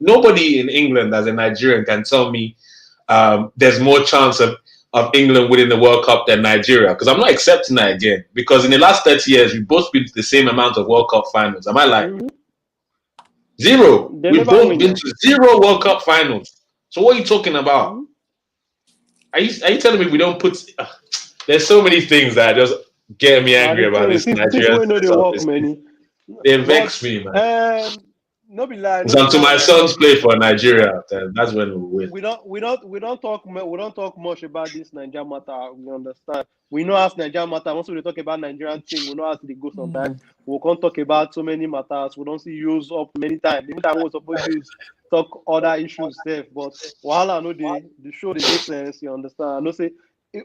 in England as a Nigerian can tell me there's more chance of England winning the World Cup than Nigeria. Because I'm not accepting that again. Because in the last 30 years, we've both been to the same amount of World Cup finals. Am I like zero? We've both been to 0 World Cup finals. So what are you talking about? Are you telling me we don't put? There's so many things that just get me angry about this Nigerian. They vex me, man. No be lie. So until my sons play for Nigeria, then that's when we win. We don't talk much about this Nigeria matter. We understand. We know as Nigeria matter. Once we talk about Nigerian team, we know how they go sometimes. We can't talk about so many matters. We don't see use up many times. Even time we're supposed to use talk other issues there. But while I know the show they make sense, you understand. I know say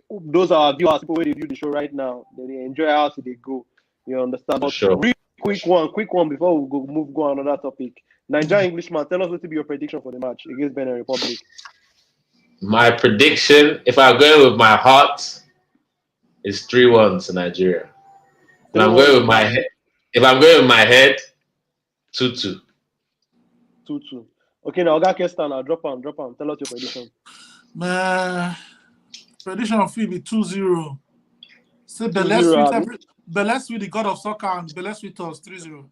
those are our viewers, people where they view the show right now. They enjoy how they go. You understand? But sure. Quick one before we go on another topic. Nigerian Englishman, tell us what will be your prediction for the match against Benin Republic. My prediction, if I'm going with my heart, is 3-1 to Nigeria. If I'm going with my head, 2-2. 2-2. Okay, now Oga Kestan, I'll drop on. Tell us your prediction. Prediction of be 2-0. Say Bele sweet the god of soccer and Bele sweet us 3-0.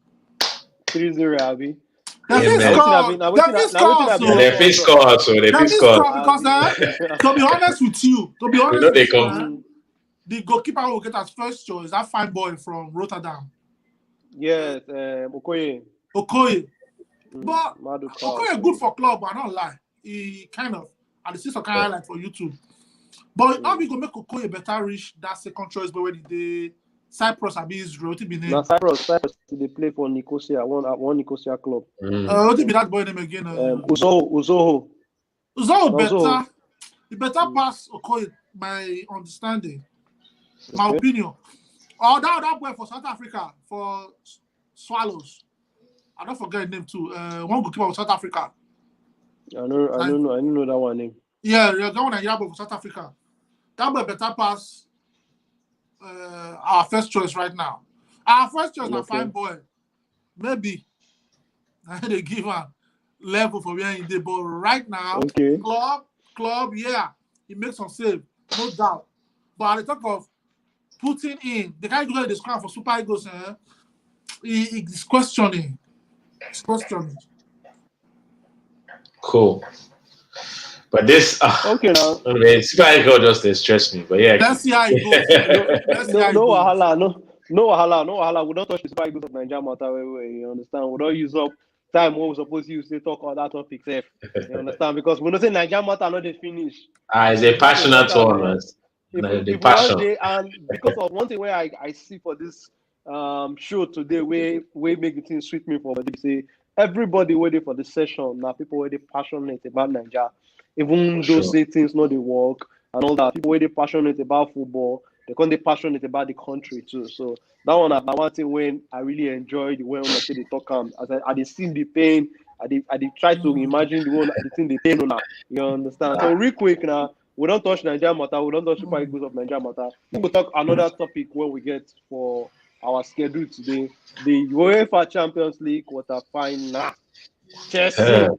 3-0, Abi. They fit score also. Because to be honest with you, the goalkeeper will get as first choice. That fine boy from Rotterdam. Yes, Okoye. But Okoye good for club, I don't lie. He kind of, and this is a kind of highlight for YouTube. But how we go make Okoye better reach that second choice? But when they Cyprus, I be Israel. What be name? Now Cyprus, they play for Nicosia, one Nicosia club. What be that boy name again? Uzoho. Better. He better pass Okoye, my understanding, my opinion. Oh, that boy for South Africa for Swallows. I don't forget his name too. One goalkeeper for South Africa. I don't know that one name. Yeah, that one Nigeria boy for South Africa. That boy better pass our first choice right now. Our first choice is fine boy. Maybe they give a level for where he did, but right now, club, yeah, he makes some save, no doubt. But at the talk of putting in the guy who the score for Super Eagles, he's questioning. Cool. But this, okay now. Super Eagles just stress me. But yeah, let's see how it goes. No wahala. We don't touch the Super Eagles of Nigeria matter. You understand? We don't use up time when we're supposed to use to talk on that topic. You understand? Because we don't say Nigeria matter, not they finish. It's a passionate one. The passion. And because of one thing where I see for this show today, where make the thing sweet me for, but they say everybody waiting for the session now. People waiting passionate about Nigeria, even though say things not they work and all that. People waiting passionate about football. They can't be passionate about the country too. So that one thing when I really enjoy the way when I say they talk as I see the pain. I try to imagine the thing they pain on. You understand? So real quick now. We don't touch Nigeria matter. We don't touch Super Eagles of Nigeria matter. We'll talk another topic when we get for our schedule today. The UEFA Champions League quarterfinal. Chelsea.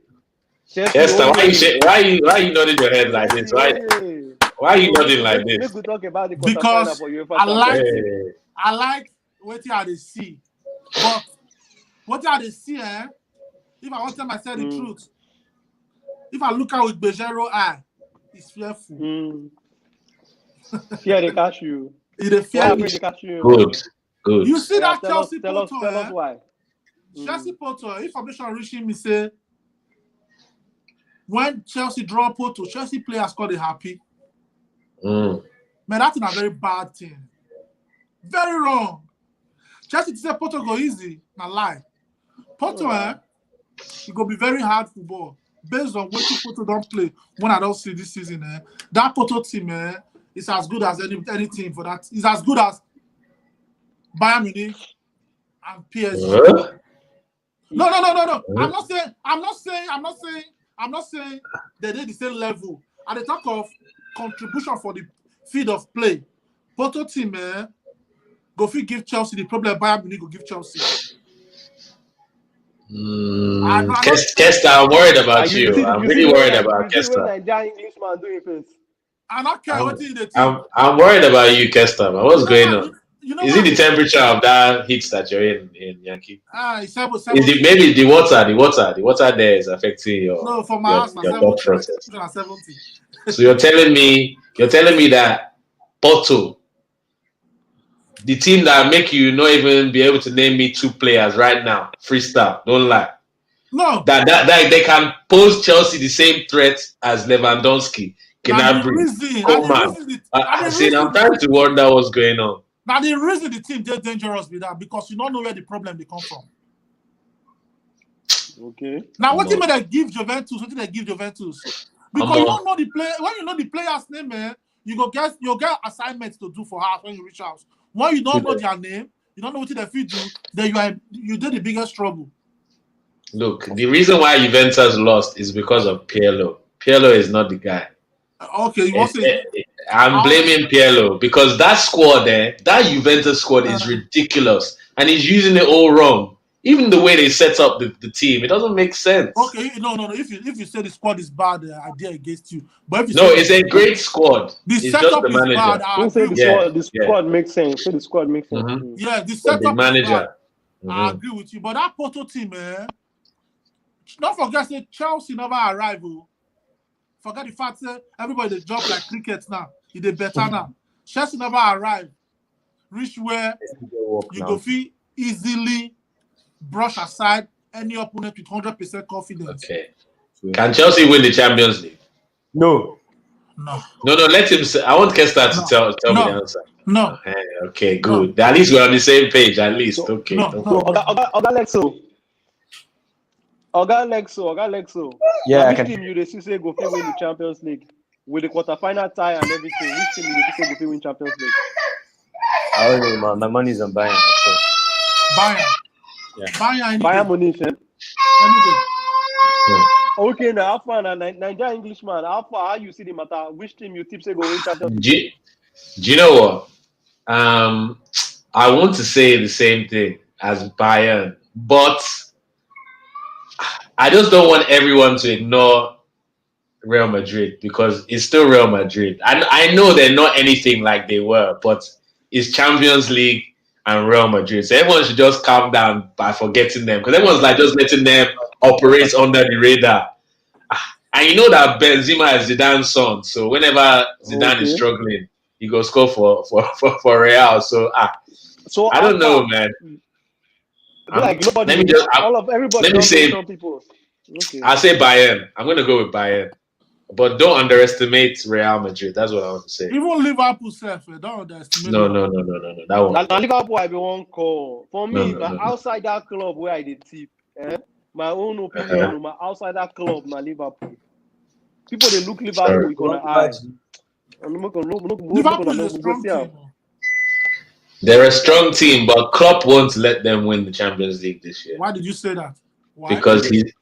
Why you nodding your head like this? Why are you nodding like this? Let's talk about the because for UEFA I like what they see. But what they see, if I want to tell myself the truth, if I look at with Bejero eye, it's fearful. Fear they catch you. They fear me. Good. You see that Chelsea tell us why. Chelsea Porto, information reaching me say when Chelsea draw Porto, Chelsea players call it happy. Man, that's a very bad thing. Very wrong. Chelsea say Porto go easy, not lie. Porto, it go be very hard football. Based on what Porto don't play, when I don't see this season, that Porto team is as good as any team for that. It's as good as Bayern Munich and PSG. No. I'm not saying they're the same level. At the talk of contribution for the field of play, Porto team go fit give Chelsea the problem. Bayern Munich go give Chelsea. Kester, I'm worried about you. I'm really worried about Kester. I don't care what you do. I'm worried about you, Kester. What's going on? Is it the temperature of that heat that you're in Yankee? Is it maybe the water there is affecting your thought process? So you're telling me that Porto the team that make you not even be able to name me 2 players right now. Freestyle, don't lie. No. That they can pose Chelsea the same threat as Lewandowski, Gnabry, Coman. I'm trying to wonder what's going on. Now the reason the team is dangerous with that because you don't know where the problem they come from. Okay. Now what do they give Juventus? What do they give Juventus? Because you don't know the player. When you know the player's name, man, you'll get assignments to do for us when you reach out. When you don't know their name, you don't know what they feed you, then you did the biggest trouble. Look, the reason why Juventus lost is because of Pirlo. Pirlo is not the guy. Okay, you want to say? I'm blaming Pirlo because that squad there, that Juventus squad is ridiculous, and he's using it all wrong. Even the way they set up the team, it doesn't make sense. Okay, no. If you say the squad is bad, idea against you. But if you it's a great squad. The setup is bad. Don't say the squad makes sense. Say the squad makes sense. Mm-hmm. Yeah, the setup manager. is bad. Mm-hmm. I agree with you, but that Porto team, man. Don't forget that Chelsea never arrived. Forget the fact that everybody jump like cricket now. It is better now. Chelsea never arrived. Reach where you go feel easily brush aside any opponent with 100% confidence. Okay. Can Chelsea win the Champions League? No. Let him say. I want Kester to tell me the answer. No. Okay, good. No. At least we're on the same page. At least. Okay. Oga Lexo. Yeah, I can. Which team you say go win the Champions League with the quarterfinal tie and everything? Which team you say go win Champions League? I don't know, man. My money is on Bayern, of course. Bayern. Yeah. Bayern Munich. Yeah. Okay, now how far Nigeria Englishman? How you see the matter? Which team you tip say go win Champions League? Do you know what? I want to say the same thing as Bayern, but I just don't want everyone to ignore Real Madrid because it's still Real Madrid. I know they're not anything like they were, but it's Champions League and Real Madrid. So everyone should just calm down by forgetting them because everyone's like just letting them operate under the radar. And you know that Benzema is Zidane's son, so whenever Zidane is struggling, he goes score for Real. So I don't know, man. Like nobody, let me say. Okay. I'll say Bayern. I'm going to go with Bayern, but don't underestimate Real Madrid. That's what I want to say. Even Liverpool self, don't underestimate. No. That one. Now Liverpool, I be one call for me. Outside that club where I did tip, my own opinion. My outside that club, my Liverpool. People they look Liverpool gonna eye. Liverpool is a strong team. They're a strong team, but Klopp won't let them win the Champions League this year. Why did you say that? Why?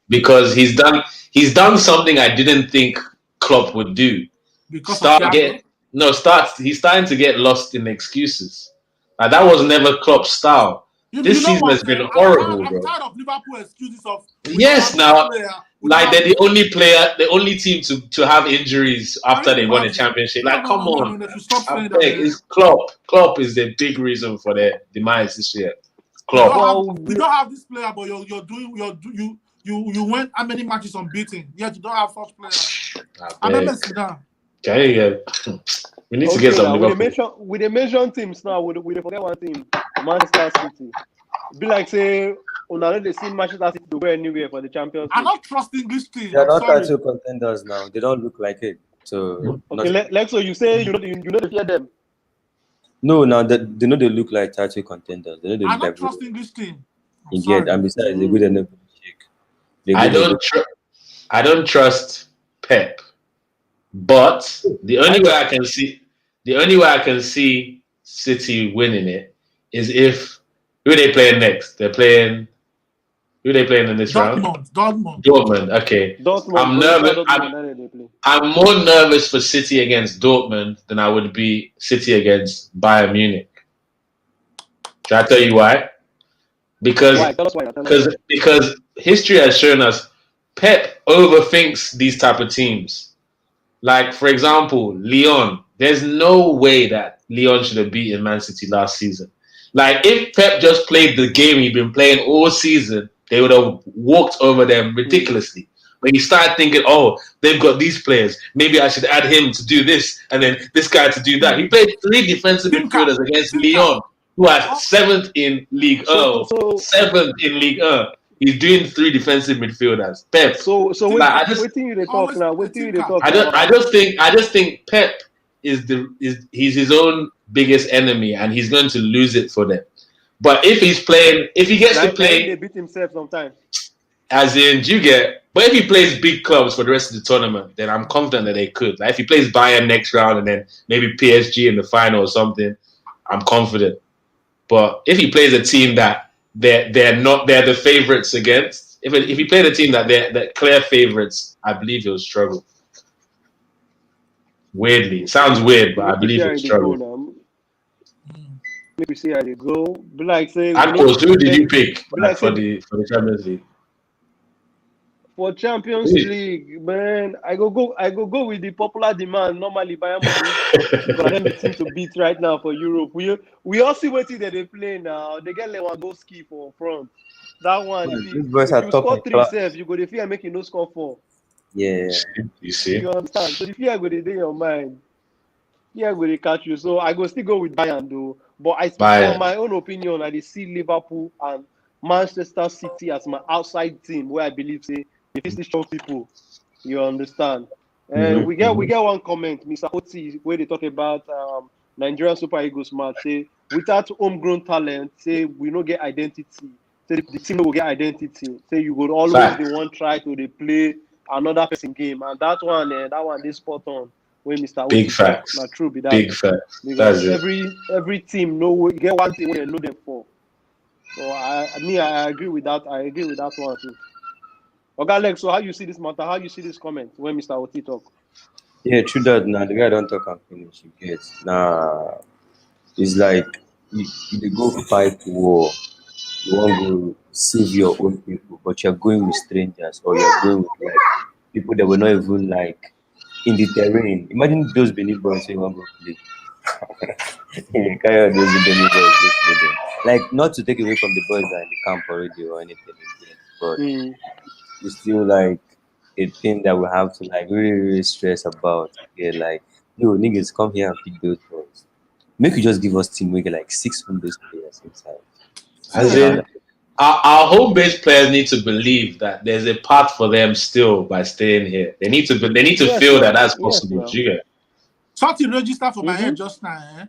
Because he's done something I didn't think Klopp would do. Because he's starting to get lost in excuses. That was never Klopp's style. This season has been horrible, bro. I'm tired of Liverpool excuses of now. Like they're the only team to have injuries after they won a championship. Like, come on. It's Klopp. Klopp is the big reason for their demise this year. Klopp. We don't have this player, but you went how many matches unbeaten? Yet you don't have such players. I remember Zidane. We need to get some Liverpool. With the mention teams now, we forget one team, Manchester City. Be like say, they see Manchester City to go anywhere for the Champions League. I don't trust English teams. They're not title contenders now. They don't look like it. So okay, Lexo, you say you know to fear them. No, now they know they look like title contenders. They know they I look don't like trust English team. And besides, they're good enough to shake. I don't trust Pep. But the only way I can see City winning it is if who are they playing next? Who are they playing in this round? Dortmund. Okay. I'm nervous. I'm more nervous for City against Dortmund than I would be City against Bayern Munich. Should I tell you why? Because history has shown us Pep overthinks these type of teams. Like, for example, Lyon. There's no way that Lyon should have beaten Man City last season. Like, if Pep just played the game he'd been playing all season, they would have walked over them ridiculously. When you start thinking, oh, they've got these players, maybe I should add him to do this, and then this guy to do that. He played 3 defensive midfielders against Lyon. who are 7th in League So- 7th in League He's doing 3 defensive midfielders. Pep. So Like, I just- waiting you they talk Always now. a Waiting you team they talk. I just think Pep he's his own biggest enemy, and he's going to lose it for them. But if he gets to play, they beat himself sometimes. as in, but if he plays big clubs for the rest of the tournament, then I'm confident that they could. Like if he plays Bayern next round and then maybe PSG in the final or something, I'm confident. But if he plays a team that they're the favourites against, if he played a team that they're clear favourites, I believe he'll struggle. Weirdly, it sounds weird, but I believe he'll struggle. Maybe see how they go. Be like say, Akos, who did you pick for the Champions League? For Champions League, man, I go with the popular demand. Normally, Bayern Munich, but them the team to beat right now for Europe. We all see what they play now. They get Lewandowski for front. That one, if you score 3 saves, you go the fear making no score 4. Yeah, you see. You understand? So the fear go the day in your mind. Yeah, go they catch you. So I go still go with Bayern though. But I speak from my own opinion. I see Liverpool and Manchester City as my outside team, where I believe say if it's show people, you understand. We get one comment, Mr. Oti, where they talk about Nigerian Super Eagles match. Say without homegrown talent, say we don't get identity. Say the team will get identity. Say you would always the one try to play another person game, and that one they spot on. When Mr. Big facts. Not true, be that. Big facts. Because every team get one thing where they know them for. So I agree with that. I agree with that one too. Okay, Alex, so how you see this matter? How you see this comment when Mr. Oti talk? Yeah, true that. Now the guy don't talk and finish. You get it's like you go fight war. You want to save your own people, but you're going with strangers, or you're going with like people that were not even like in the terrain. Imagine those Benin boys saying one go play. Carry on those Benin boys, just play them. Like, not to take away from the boys that are in the camp already or anything again, but it's still like a thing that we have to like really, really stress about. Yeah, like, yo, niggas, come here and pick those boys. Make you just give us team where you get like 6 home-based players inside. As in, our home-based players need to believe that there's a path for them still by staying here. They need to feel that that's possible. Yes, something register for my head just now.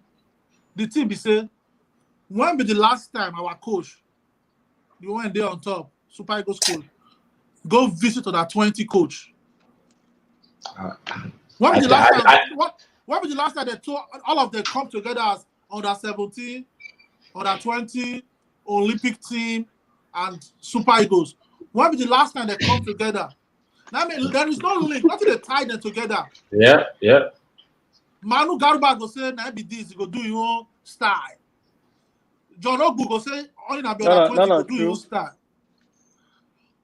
The team be say, when be the last time our coach, the one there on top, Super Eagles coach, go visit to that 20 coach? When be the last time they all of them come together as under 17, under 20, Olympic team, and Super Eagles? When be the last time they come together? I mean, there is no link. Nothing they tie them together. Yeah. Manu Garba go say, "Na be this, you go do your own style." John Ogbu go say, "Only na be under 20, go do your own style."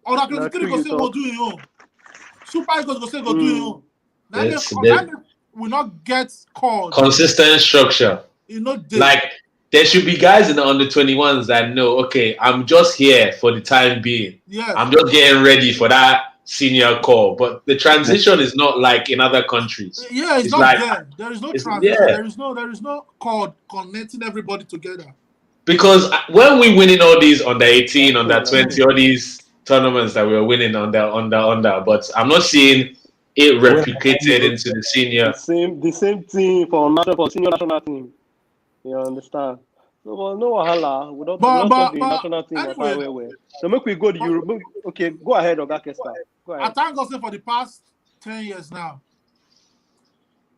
Under 23 go say, "Go do your own." Super Eagles go say, "Go do your own." Now we not get called. Consistent structure. You know, like there should be guys in the under 21s that know, okay, I'm just here for the time being. Yeah. I'm just getting ready for that senior call. But the transition is not like in other countries. Yeah, it's not like, there. There is no transition. Yeah. There is no cord connecting everybody together. Because when we winning all these under 18, under 20, all these tournaments that we were winning under, but I'm not seeing it replicated into the senior. The same team for senior national team. You understand? No wahala. We don't talk the national team anyway. So make we go to Europe. Okay, go ahead, Oga Kesta. Go ahead. I thank God for the past 10 years now.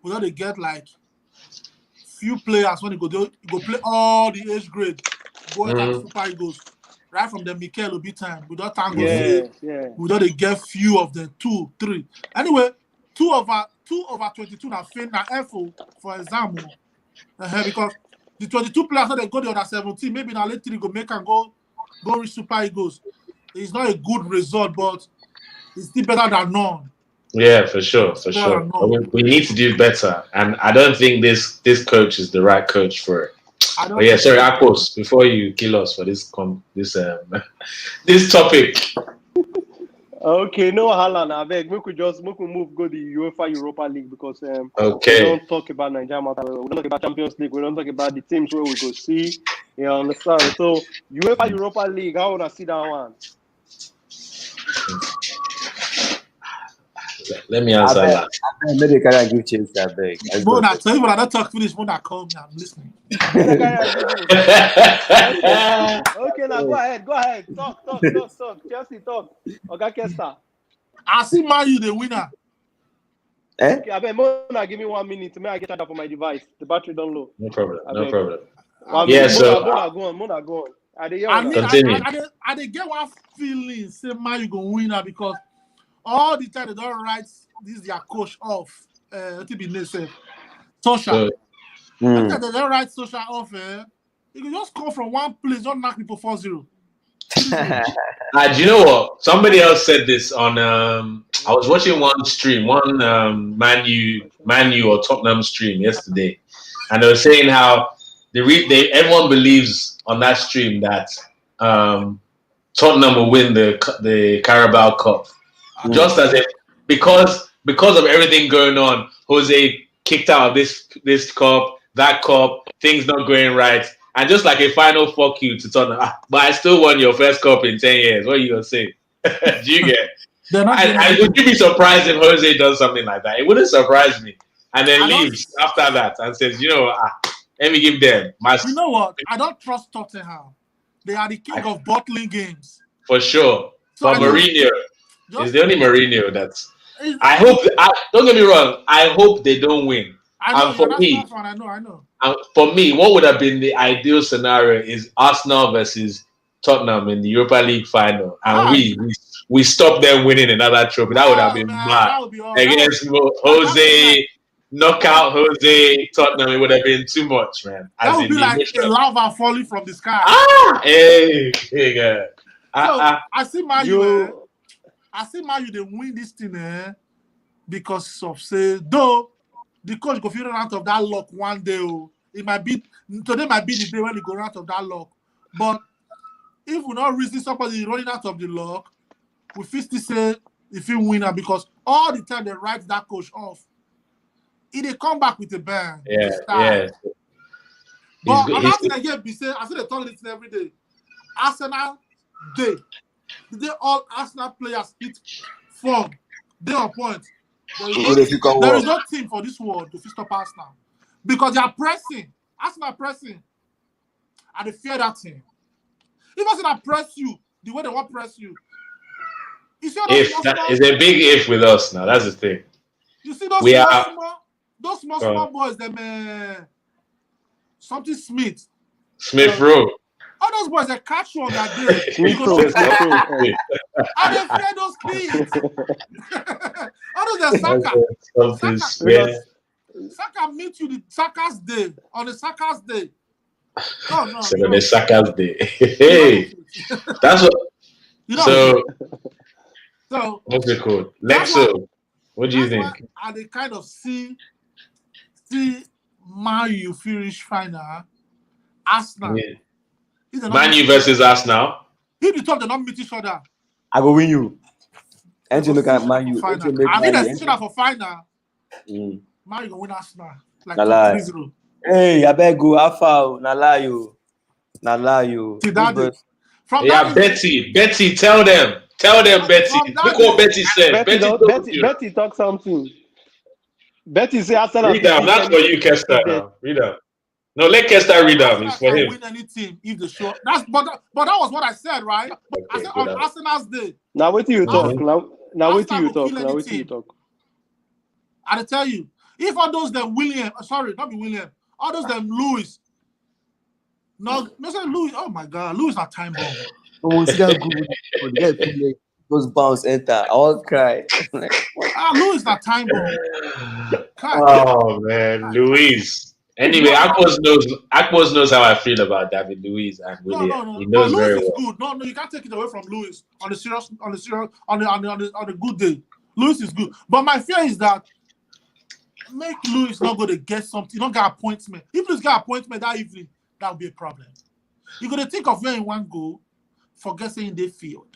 We don't get like few players when you go play all the age grade, go like Super Eagles, right from the Mikel Obi time. We don't thank God. We don't get few of them, 2, 3. Anyway, 2 over 22 na fin na FO for example. Because the 22 players that they go the other 17, maybe now late 3 go make and go reach Super Eagles. It's not a good result, but it's still better than none. Yeah, for sure. We need to do better, and I don't think this coach is the right coach for it. Sorry, Akos, before you kill us for this topic. Okay, no Haaland, I beg. We could move go the UEFA Europa League because we don't talk about Nigeria matter. We don't talk about Champions League. We don't talk about the teams where we go see. You understand? So UEFA Europa League, how would I see that one? Let me answer that. Maybe can I give Chelsea a beg? Mona, tell you when I don't talk finish. Mona, call me. I'm listening. Okay, now go ahead. Talk. Chelsea, talk. Okay, Kesta. I see Man U the winner. Okay, I bet Mona, give me 1 minute to make I get charged for my device. The battery don't low. No problem. Mona, go on. I dey get one feeling say Man U go win now because all the time they don't write this their coach off. Social. They don't write social off. You can just come from one place, don't knock people 4-0. Do you know what? Somebody else said this on. I was watching one stream, one Man U or Tottenham stream yesterday, and they were saying how everyone believes on that stream that Tottenham will win the Carabao Cup, just as if because of everything going on, Jose kicked out of this cup, that cup, things not going right. And just like a final fuck you to Tottenham, but I still won your first cup in 10 years. What are you going to say? Do you get? And would you be surprised if Jose does something like that? It wouldn't surprise me. And then leaves after that and says, let me give them. You know what? I don't trust Tottenham. They are the king of bottling games. For sure. So but Mourinho is the only Mourinho that's... don't get me wrong. I hope they don't win. I know. I know. For me, what would have been the ideal scenario is Arsenal versus Tottenham in the Europa League final, and we stop them winning another trophy. That would have been mad. Against Jose, knockout Jose, Tottenham. It would have been too much, man. That would be like a lava falling from the sky. Hey, God. I see Man U. They win this thing because of though. The coach go feel out of that luck one day. Today might be the day when he go out of that luck. But if we not really somebody running out of the luck, we still say if he winner because all the time they write that coach off. They come back with a bang. Yeah. But another thing again, I see they talk this every day. Arsenal day. The day all Arsenal players hit form. They on point. There is no team for this world to stop Arsenal because they are pressing. Arsenal pressing, and they fear that team. If Arsenal press you the way they want to press you, you see it's a big if with us now. That's the thing. You see those small boys, them something Smith Rowe. All those boys that catch you on that day. And they fear those kids. All those that Saka meet you the Saka's day on the Saka's day. No. So on the Saka's day. Hey, that's what. So what's it called? Lexo. What do you think? And they kind of see Man U finish final. Arsenal. Yeah. Man U versus Arsenal. If the top, they don't meet each other. I go win you. And you look at Man U. I mean, that's for final. Man U go win Arsenal. Like 3-0. Hey, I beg you, Alpha, Nalayo. Betty, tell them, Betty. Look what Betty said. Betty talk something. Betty say Arsenal. Read down. That's for you, Kester. Read down. No, let Kester read down. It's for him. Win any team if the show. But that was what I said, right? Okay, I said on Arsenal's day. Now wait till you talk. Now wait till you talk. I tell you, if all those them William, all those them Lewis. No, say Lewis. Oh my God, Lewis not time bomb. Oh, see that good. Those bounce enter. I will cry. Lewis not time bomb. Oh man, Luis. Anyway, Akpos knows how I feel about David Luiz and William. No. He knows Lewis very is well. Good. No, you can't take it away from Lewis on the good day. Lewis is good, but my fear is that make Lewis not going to get something. Not get appointment. If Lewis got appointment that evening, that would be a problem. You're going to think of where in one go, forget saying they field.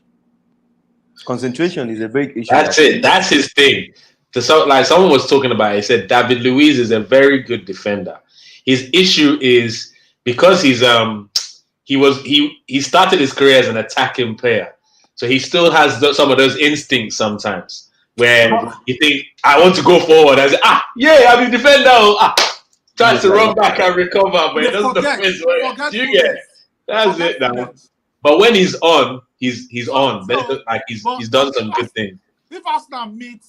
Concentration is a big issue. That's it. That's his thing. Like someone was talking about, he said David Luiz is a very good defender. His issue is because he started his career as an attacking player, so he still has some of those instincts sometimes where you think I want to go forward. I say, I'm a defender. Tries to run back and recover, but it doesn't defend. You get that's it now. But when he's on, he's on. Like he's done some good things. If Arsenal meet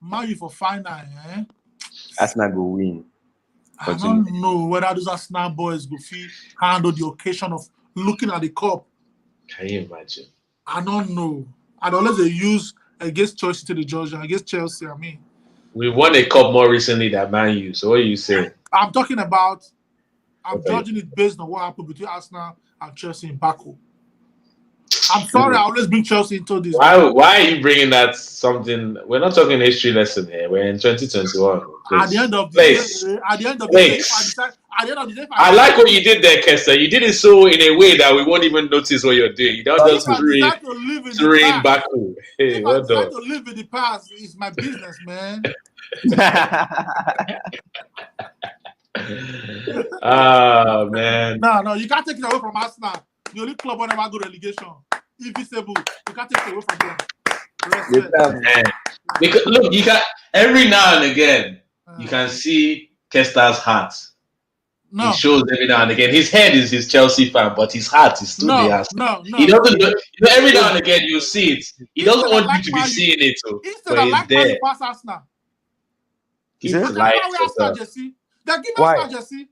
Man U for final, Arsenal go win. I don't know whether those Arsenal boys will handle the occasion of looking at the cup. Can you imagine? I don't know. And unless they use against Chelsea to the Georgia, against Chelsea, I mean. We won a cup more recently than Man U. So what are you saying? I'm talking about. I'm judging it based on what happened between Arsenal and Chelsea in Baku. I'm sorry, I always bring Chelsea into this. Why are you bringing that something? We're not talking history lesson here. We're in 2021. At the end of the day, I like what you did there, Kester. You did it so in a way that we won't even notice what you're doing. You don't just train Baku. Hey, well done. If I decide to live in the past, it's my business, man. Oh man. No, you can't take it away from Arsenal. The only club will never go relegation. Invisible. You can't take it away from them. Because look, you can every now and again you can see Kester's heart. No. He shows every now and again. His head is his Chelsea fan, but his heart is still the Arsenal. No. He doesn't. Every now and again you see it. He doesn't want you to be seeing it. Instead of like there. Pass Arsenal. He's like they give us Jesse.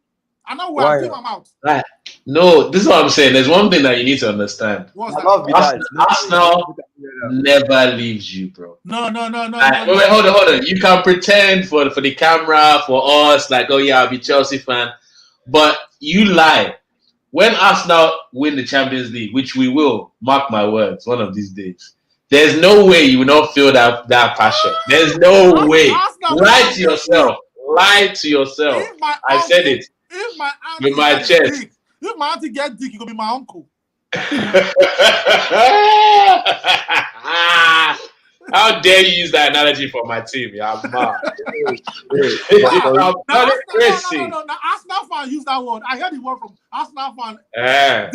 I know where I give them out. Right. No, this is what I'm saying. There's one thing that you need to understand. Arsenal never leaves you, bro. No. Wait, hold on. You can pretend for the camera, for us, like, oh yeah, I'll be Chelsea fan. But you lie. When Arsenal win the Champions League, which we will, mark my words, one of these days, there's no way you will not feel that passion. There's no way. Lie to yourself. I said it. If my auntie with my chest. Dick, if my auntie get dick, it could be my uncle. How dare you use that analogy for my team? Yeah, I'm mad. No. Arsenal fan use that word. I heard the word from Arsenal fan.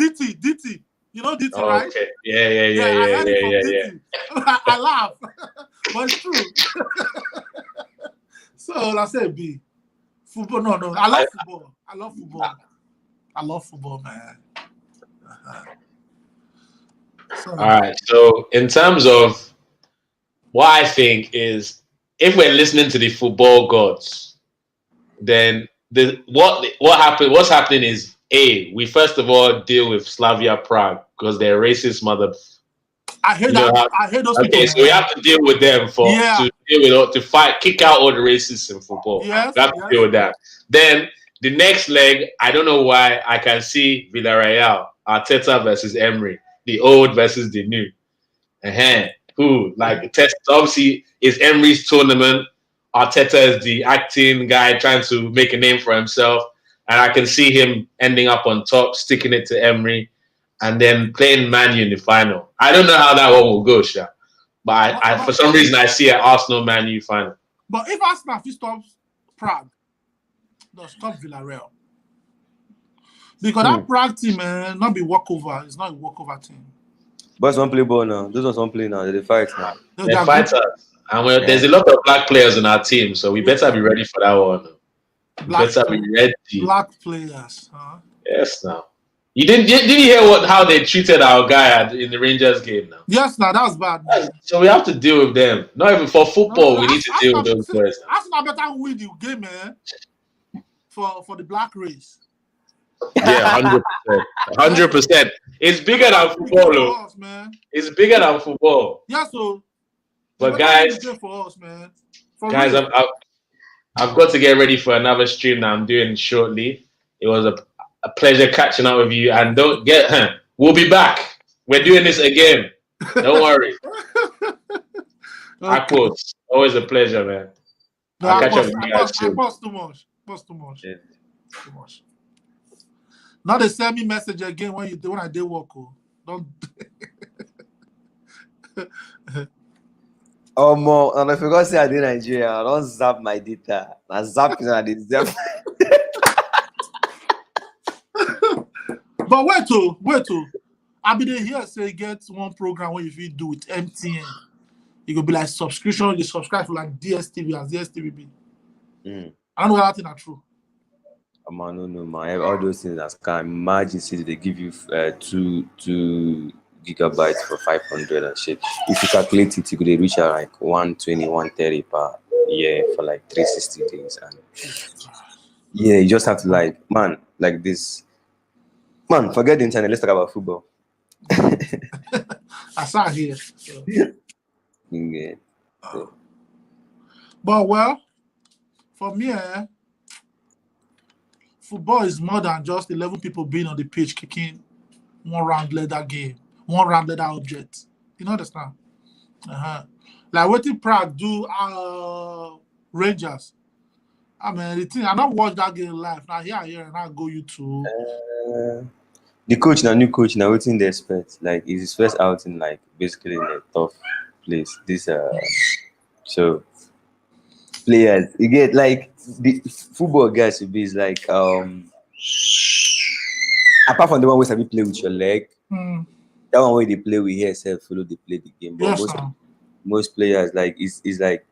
DT. You know DT, right? Okay. Yeah. I laugh, but it's true. So let's say B. Football, no. I love football, man. All right. So in terms of what I think is, if we're listening to the football gods, then what's happening is we first of all deal with Slavia Prague because they're racist mother. I heard those people. Okay, so we have to deal with them to fight, kick out all the racists in football. Yes, we have to deal with that. Then the next leg, I don't know why, I can see Villarreal, Arteta versus Emery, the old versus the new. Who like test? Obviously, it's Emery's tournament. Arteta is the acting guy trying to make a name for himself, and I can see him ending up on top, sticking it to Emery, and then playing Man U in the final. I don't know how that one will go, Sha. But I for some reason, I see an Arsenal Man U final. But if Arsenal stops Prague, they'll stop Villarreal. Because that Prague team, man, not be walkover. It's not a walkover team. Boys don't play ball now. Those ones don't play now. They fight now. They're fighters. And there's a lot of black players in our team, so we better be ready for that one. Black players, huh? Yes, now. Did you hear how they treated our guy in the Rangers game now? Yes, now that was bad. Man. So we have to deal with them. Not even for football, we need to deal with those players. Arsenal better win the game, man. For the black race. Yeah, 100%. It's bigger than football, though. It's bigger than football. Yeah, so. But guys, for us, man. Guys, I've got to get ready for another stream that I'm doing shortly. It was a pleasure catching up with you, and don't get we'll be back. We're doing this again. Don't worry. Okay. Always a pleasure, man. No, I'll catch up with you guys soon. I post too much. Yeah. Too much. Now they send me message again when I did work. Don't Oh, more. And if you go say I did Nigeria, I don't zap my data. I zap is not the zap. But wait to. I be there here say get one program where if you do with MTN, it could be like subscription. You subscribe to like DSTV as DSTV. I don't know whether that's true. Man, no, man. All those things that can imagine city they give you 2 gigabytes for 500 and shit. If you calculate it, you could reach like 120, 130 per year for like 360 days. And yeah, you just have to like this. Man, forget the internet. Let's talk about football. I saw here. So. Yeah. But well, for me, football is more than just 11 people being on the pitch kicking one round leather game, one round leather object. You know understand? Like what did Prague do Rangers? I mean, the thing I don't watch that game live. Now here and I go YouTube. The coach now, new coach now, waiting they expect. Like it's his first outing, like basically in a tough place. This so players you get like the football guys will be like apart from the one where you play with your leg, that one where they play with here self follow they play the game. But most players like it's like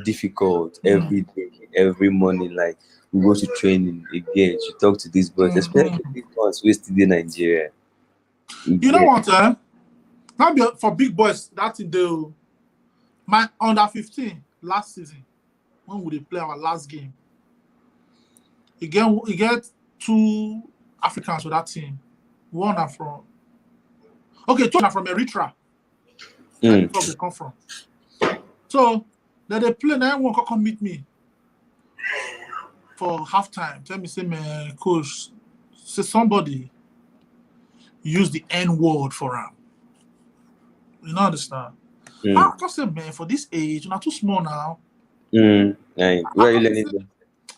difficult every day, every morning. Like we go to training again, you talk to these boys, especially these ones who still in Nigeria. You know what? Not for big boys, that's in the my under 15 last season when we play our last game. Again, we get 2 Africans for that team. One are from 2 are from Eritrea. That's where they come from. So then they play, now everyone can come meet me for halftime. Tell me, say, man, coach, say somebody use the N word for him. You know, understand? I just say, man, for this age, you're not too small now. Where are you learning?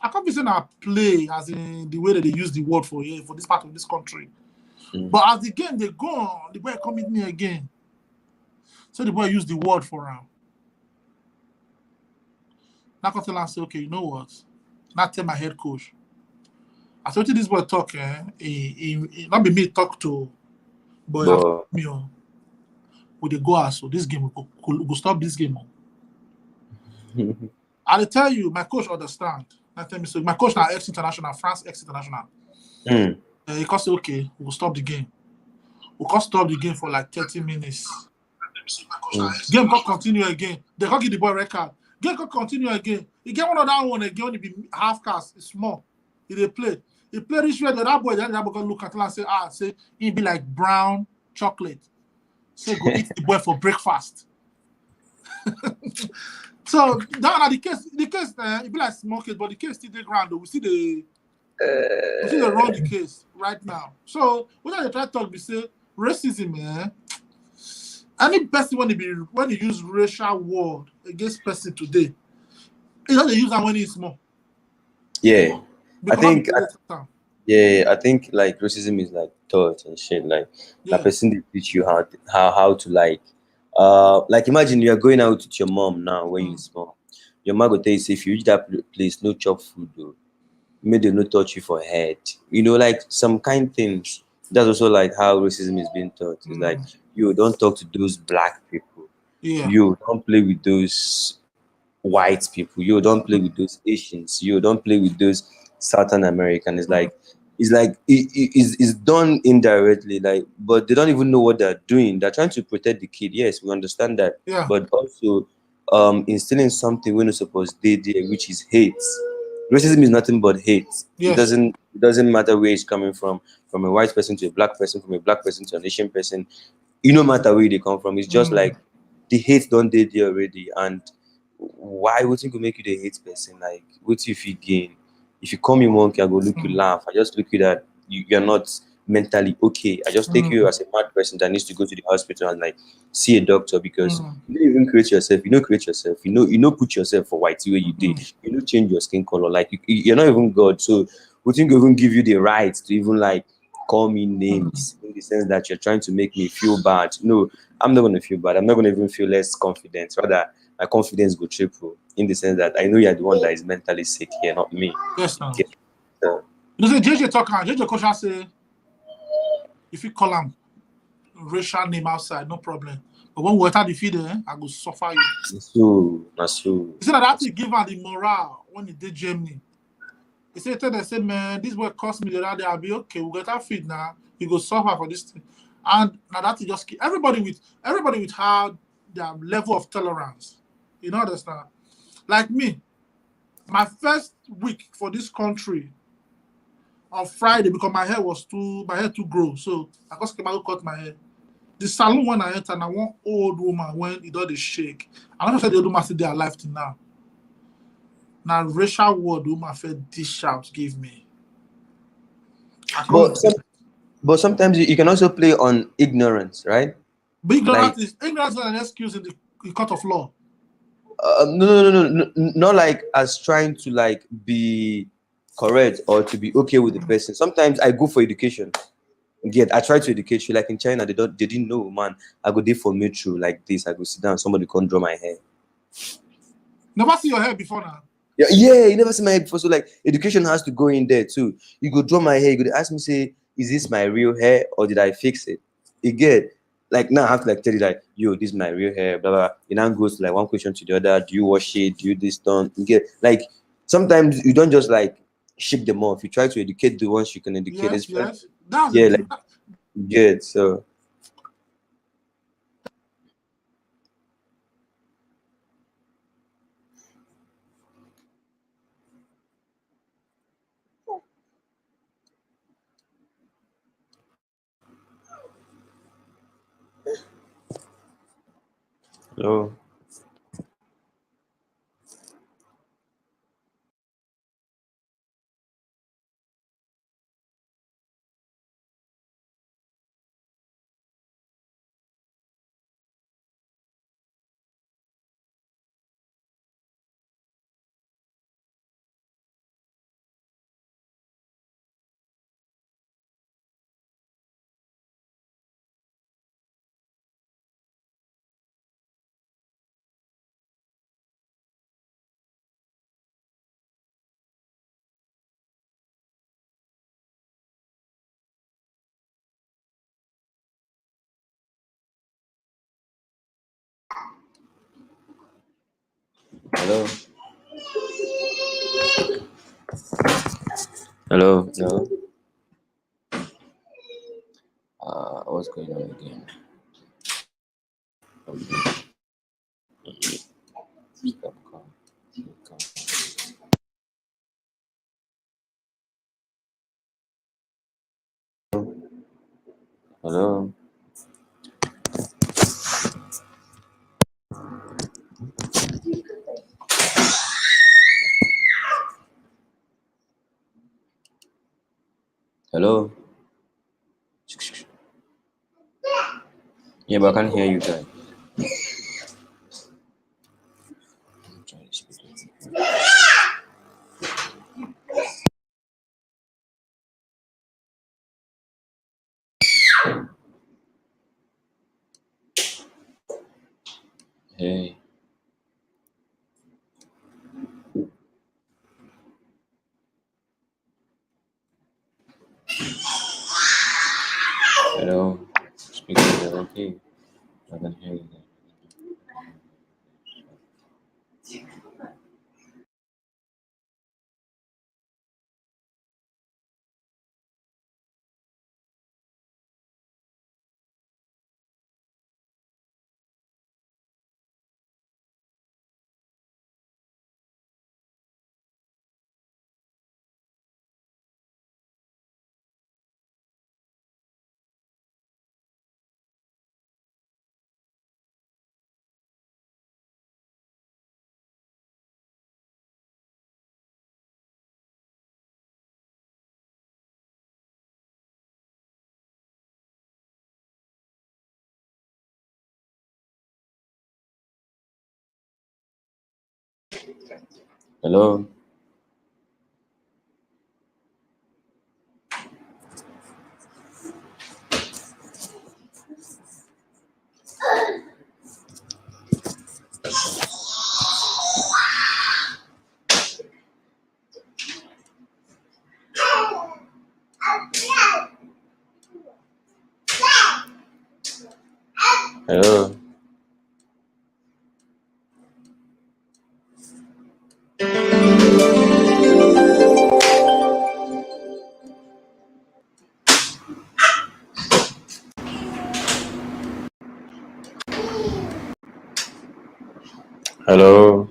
I can't be saying I play as in the way that they use the word for here for this part of this country. But as the game they go on, the boy come with me again. So the boy use the word for him. Now I can tell him, say, okay, you know what? Now tell my head coach. I said, this boy talk, he not be me talk to, but me, with the go so this game we go stop this game. I'll tell you, my coach understand. I tell me so. My coach now ex-international, France ex-international. He can say, okay, we'll stop the game. We can stop the game for like 30 minutes. Game can continue again. They can give the boy record. Game can continue again. He get one of that one again. Only be half cast. It's small. He they play. He play this way. That boy, then that boy can look at him and say, he be like brown chocolate. Say go eat the boy for breakfast. So that are the case. The case it be like small case, but the case still the ground. We see the run the case right now. So what I try to talk, we say racism, any person when they use racial word against person today, it doesn't use that when it's small. Yeah, I think like racism is like taught and shit. Like the person they teach you how to like imagine you are going out with your mom now when you're small. Your mom will tell you, say, if you reach that place, no chop food though. Maybe they no touch you for head. You know, like some kind things. That's also like how racism is being taught. It's like you don't talk to those black people. Yeah. You don't play with those white people. You don't play with those Asians. You don't play with those Southern American. It's like it's done indirectly, like, but they don't even know what they're doing. They're trying to protect the kid. Yes, we understand that. Yeah. But also instilling something we're not supposed to do, which is hate. Racism is nothing but hate. Yes. It doesn't matter where it's coming from a white person to a black person, from a black person to an Asian person. It no matter where they come from. It's just like the hate don't they there already. And why would you make you the hate person? Like, what if you gain? If you call me monkey, I go look you laugh. I just look you that you're not mentally okay. I just take you as a mad person that needs to go to the hospital and like see a doctor, because you don't even create yourself. You don't create yourself. You know put yourself for white where you did. You don't change your skin color. Like you're not even God. So we think even give you the right to even like call me names in the sense that you're trying to make me feel bad. No, I'm not going to feel bad. I'm not going to even feel less confident. Rather, my confidence go triple in the sense that I know you're the one that is mentally sick here, not me. Yes, now. Okay. So, You know, JJ talk, JJ coach say, if you call him racial name outside, no problem. But when we enter the field, I go suffer you. that's true. He said that to give her the morale when he did Germany. He said, they say, man, this work cost me the other day. I'll be okay. We'll get our feed now. You go suffer for this thing. And now that just keep everybody with how their level of tolerance. You know, understand? Like me, my first week for this country on Friday, because my hair too grow. So I just came out cut my hair. The salon when I enter, now one old woman when it does the shake. I'm not sure the old woman still there alive till now. Now racial word woman fed dish out give me. But sometimes you can also play on ignorance, right? But ignorance is an excuse in the court of law. No, not like as trying to like be correct or to be okay with the person. Sometimes I go for education. Again, I try to educate you. Like in China, they didn't know, man. I go there for metro like this. I go sit down, somebody can't draw my hair. Never see your hair before now. Yeah, you never see my hair before. So like education has to go in there too. You go draw my hair, you go ask me, say, is this my real hair or did I fix it? Again, like now I have to like tell you like, yo, this is my real hair, blah blah. It now goes to like one question to the other. Do you wash it? Do you this done? You get like sometimes you don't just like ship them off. You try to educate the ones you can educate. Yes. Yeah, like good. So hello. Hello. Hello. No. What's going on again? Stop call. Hello. Hello. Yeah, but I can't hear you guys. I'm trying to speak. Hey. Hello. Speak to the okay. I can hear you. Hello. Hello. Hello.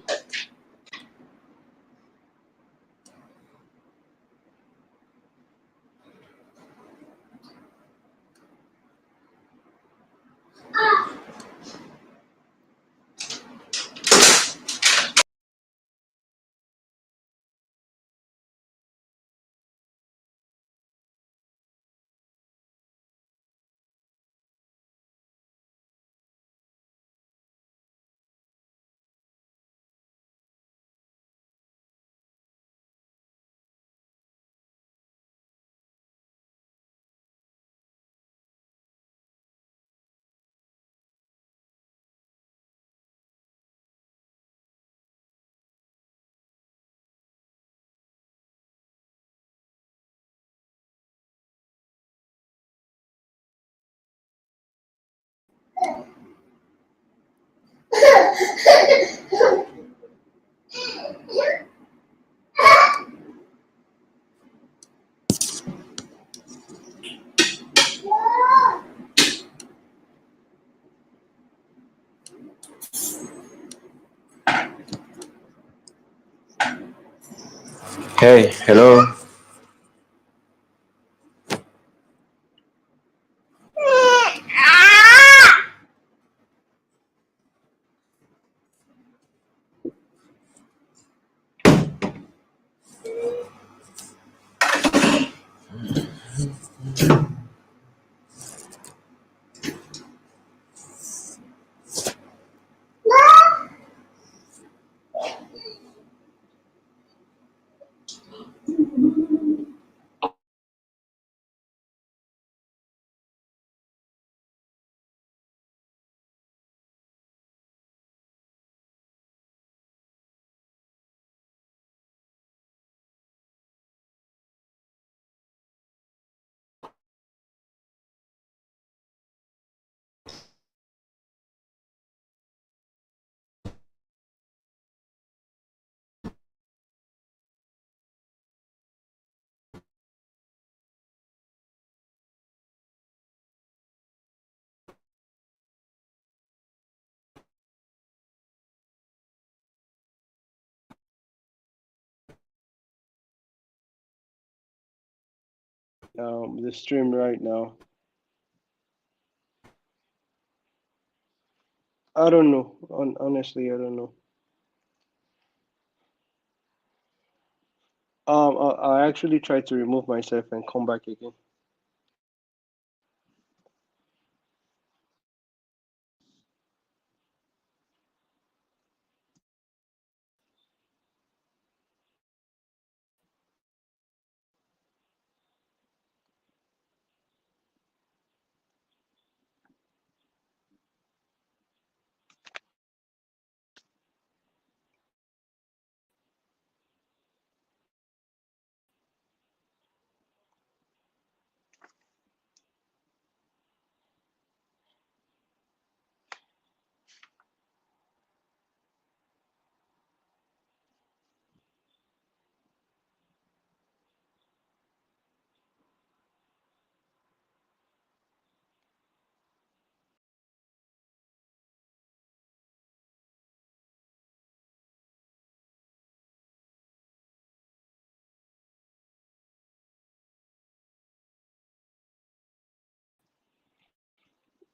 Hey, hello. The stream right now. I don't know. Honestly, I don't know. I actually tried to remove myself and come back again.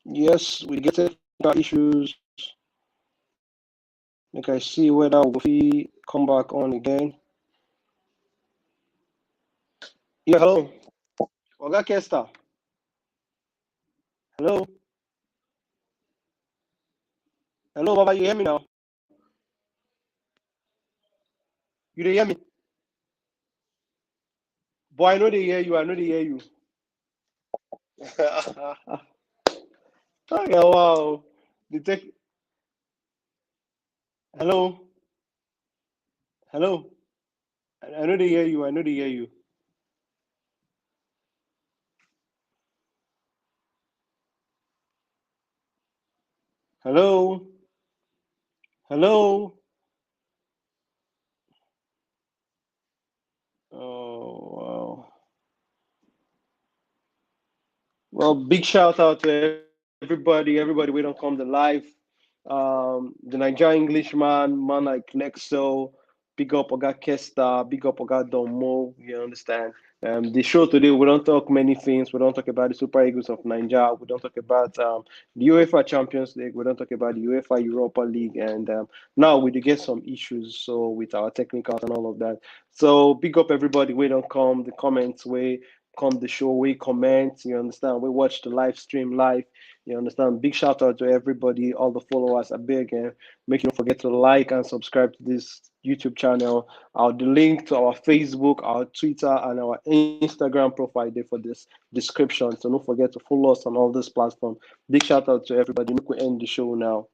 Yes, we get technical issues. Like I see whether we come back on again. Yeah, hello. Oga Kesta. Hello. Hello, Baba, you hear me now? You dey hear me? Boy, I know they hear you. I know they hear you. Okay, wow. The tech. Hello. Hello. I know they hear you. I know they hear you. Hello. Hello. Oh wow. Well, big shout out to everybody. Everybody we don't come to life. The Nigerian Englishman, man like Lexo, big up Oga Kesta, big up Oga Domo, you understand? The show today, we don't talk many things. We don't talk about the Super Eagles of Nigeria. We don't talk about the UEFA Champions League. We don't talk about the UEFA Europa League. And now we do get some issues so with our technicals and all of that. So big up everybody. We don't come the comments. We come the show. We comment. You understand? We watch the live stream live. You understand? Big shout out to everybody, all the followers. I beg and make you don't forget to like and subscribe to this YouTube channel. I'll the link to our Facebook, our Twitter, and our Instagram profile there for this description. So don't forget to follow us on all this platform. Big shout out to everybody. Look, we end the show now.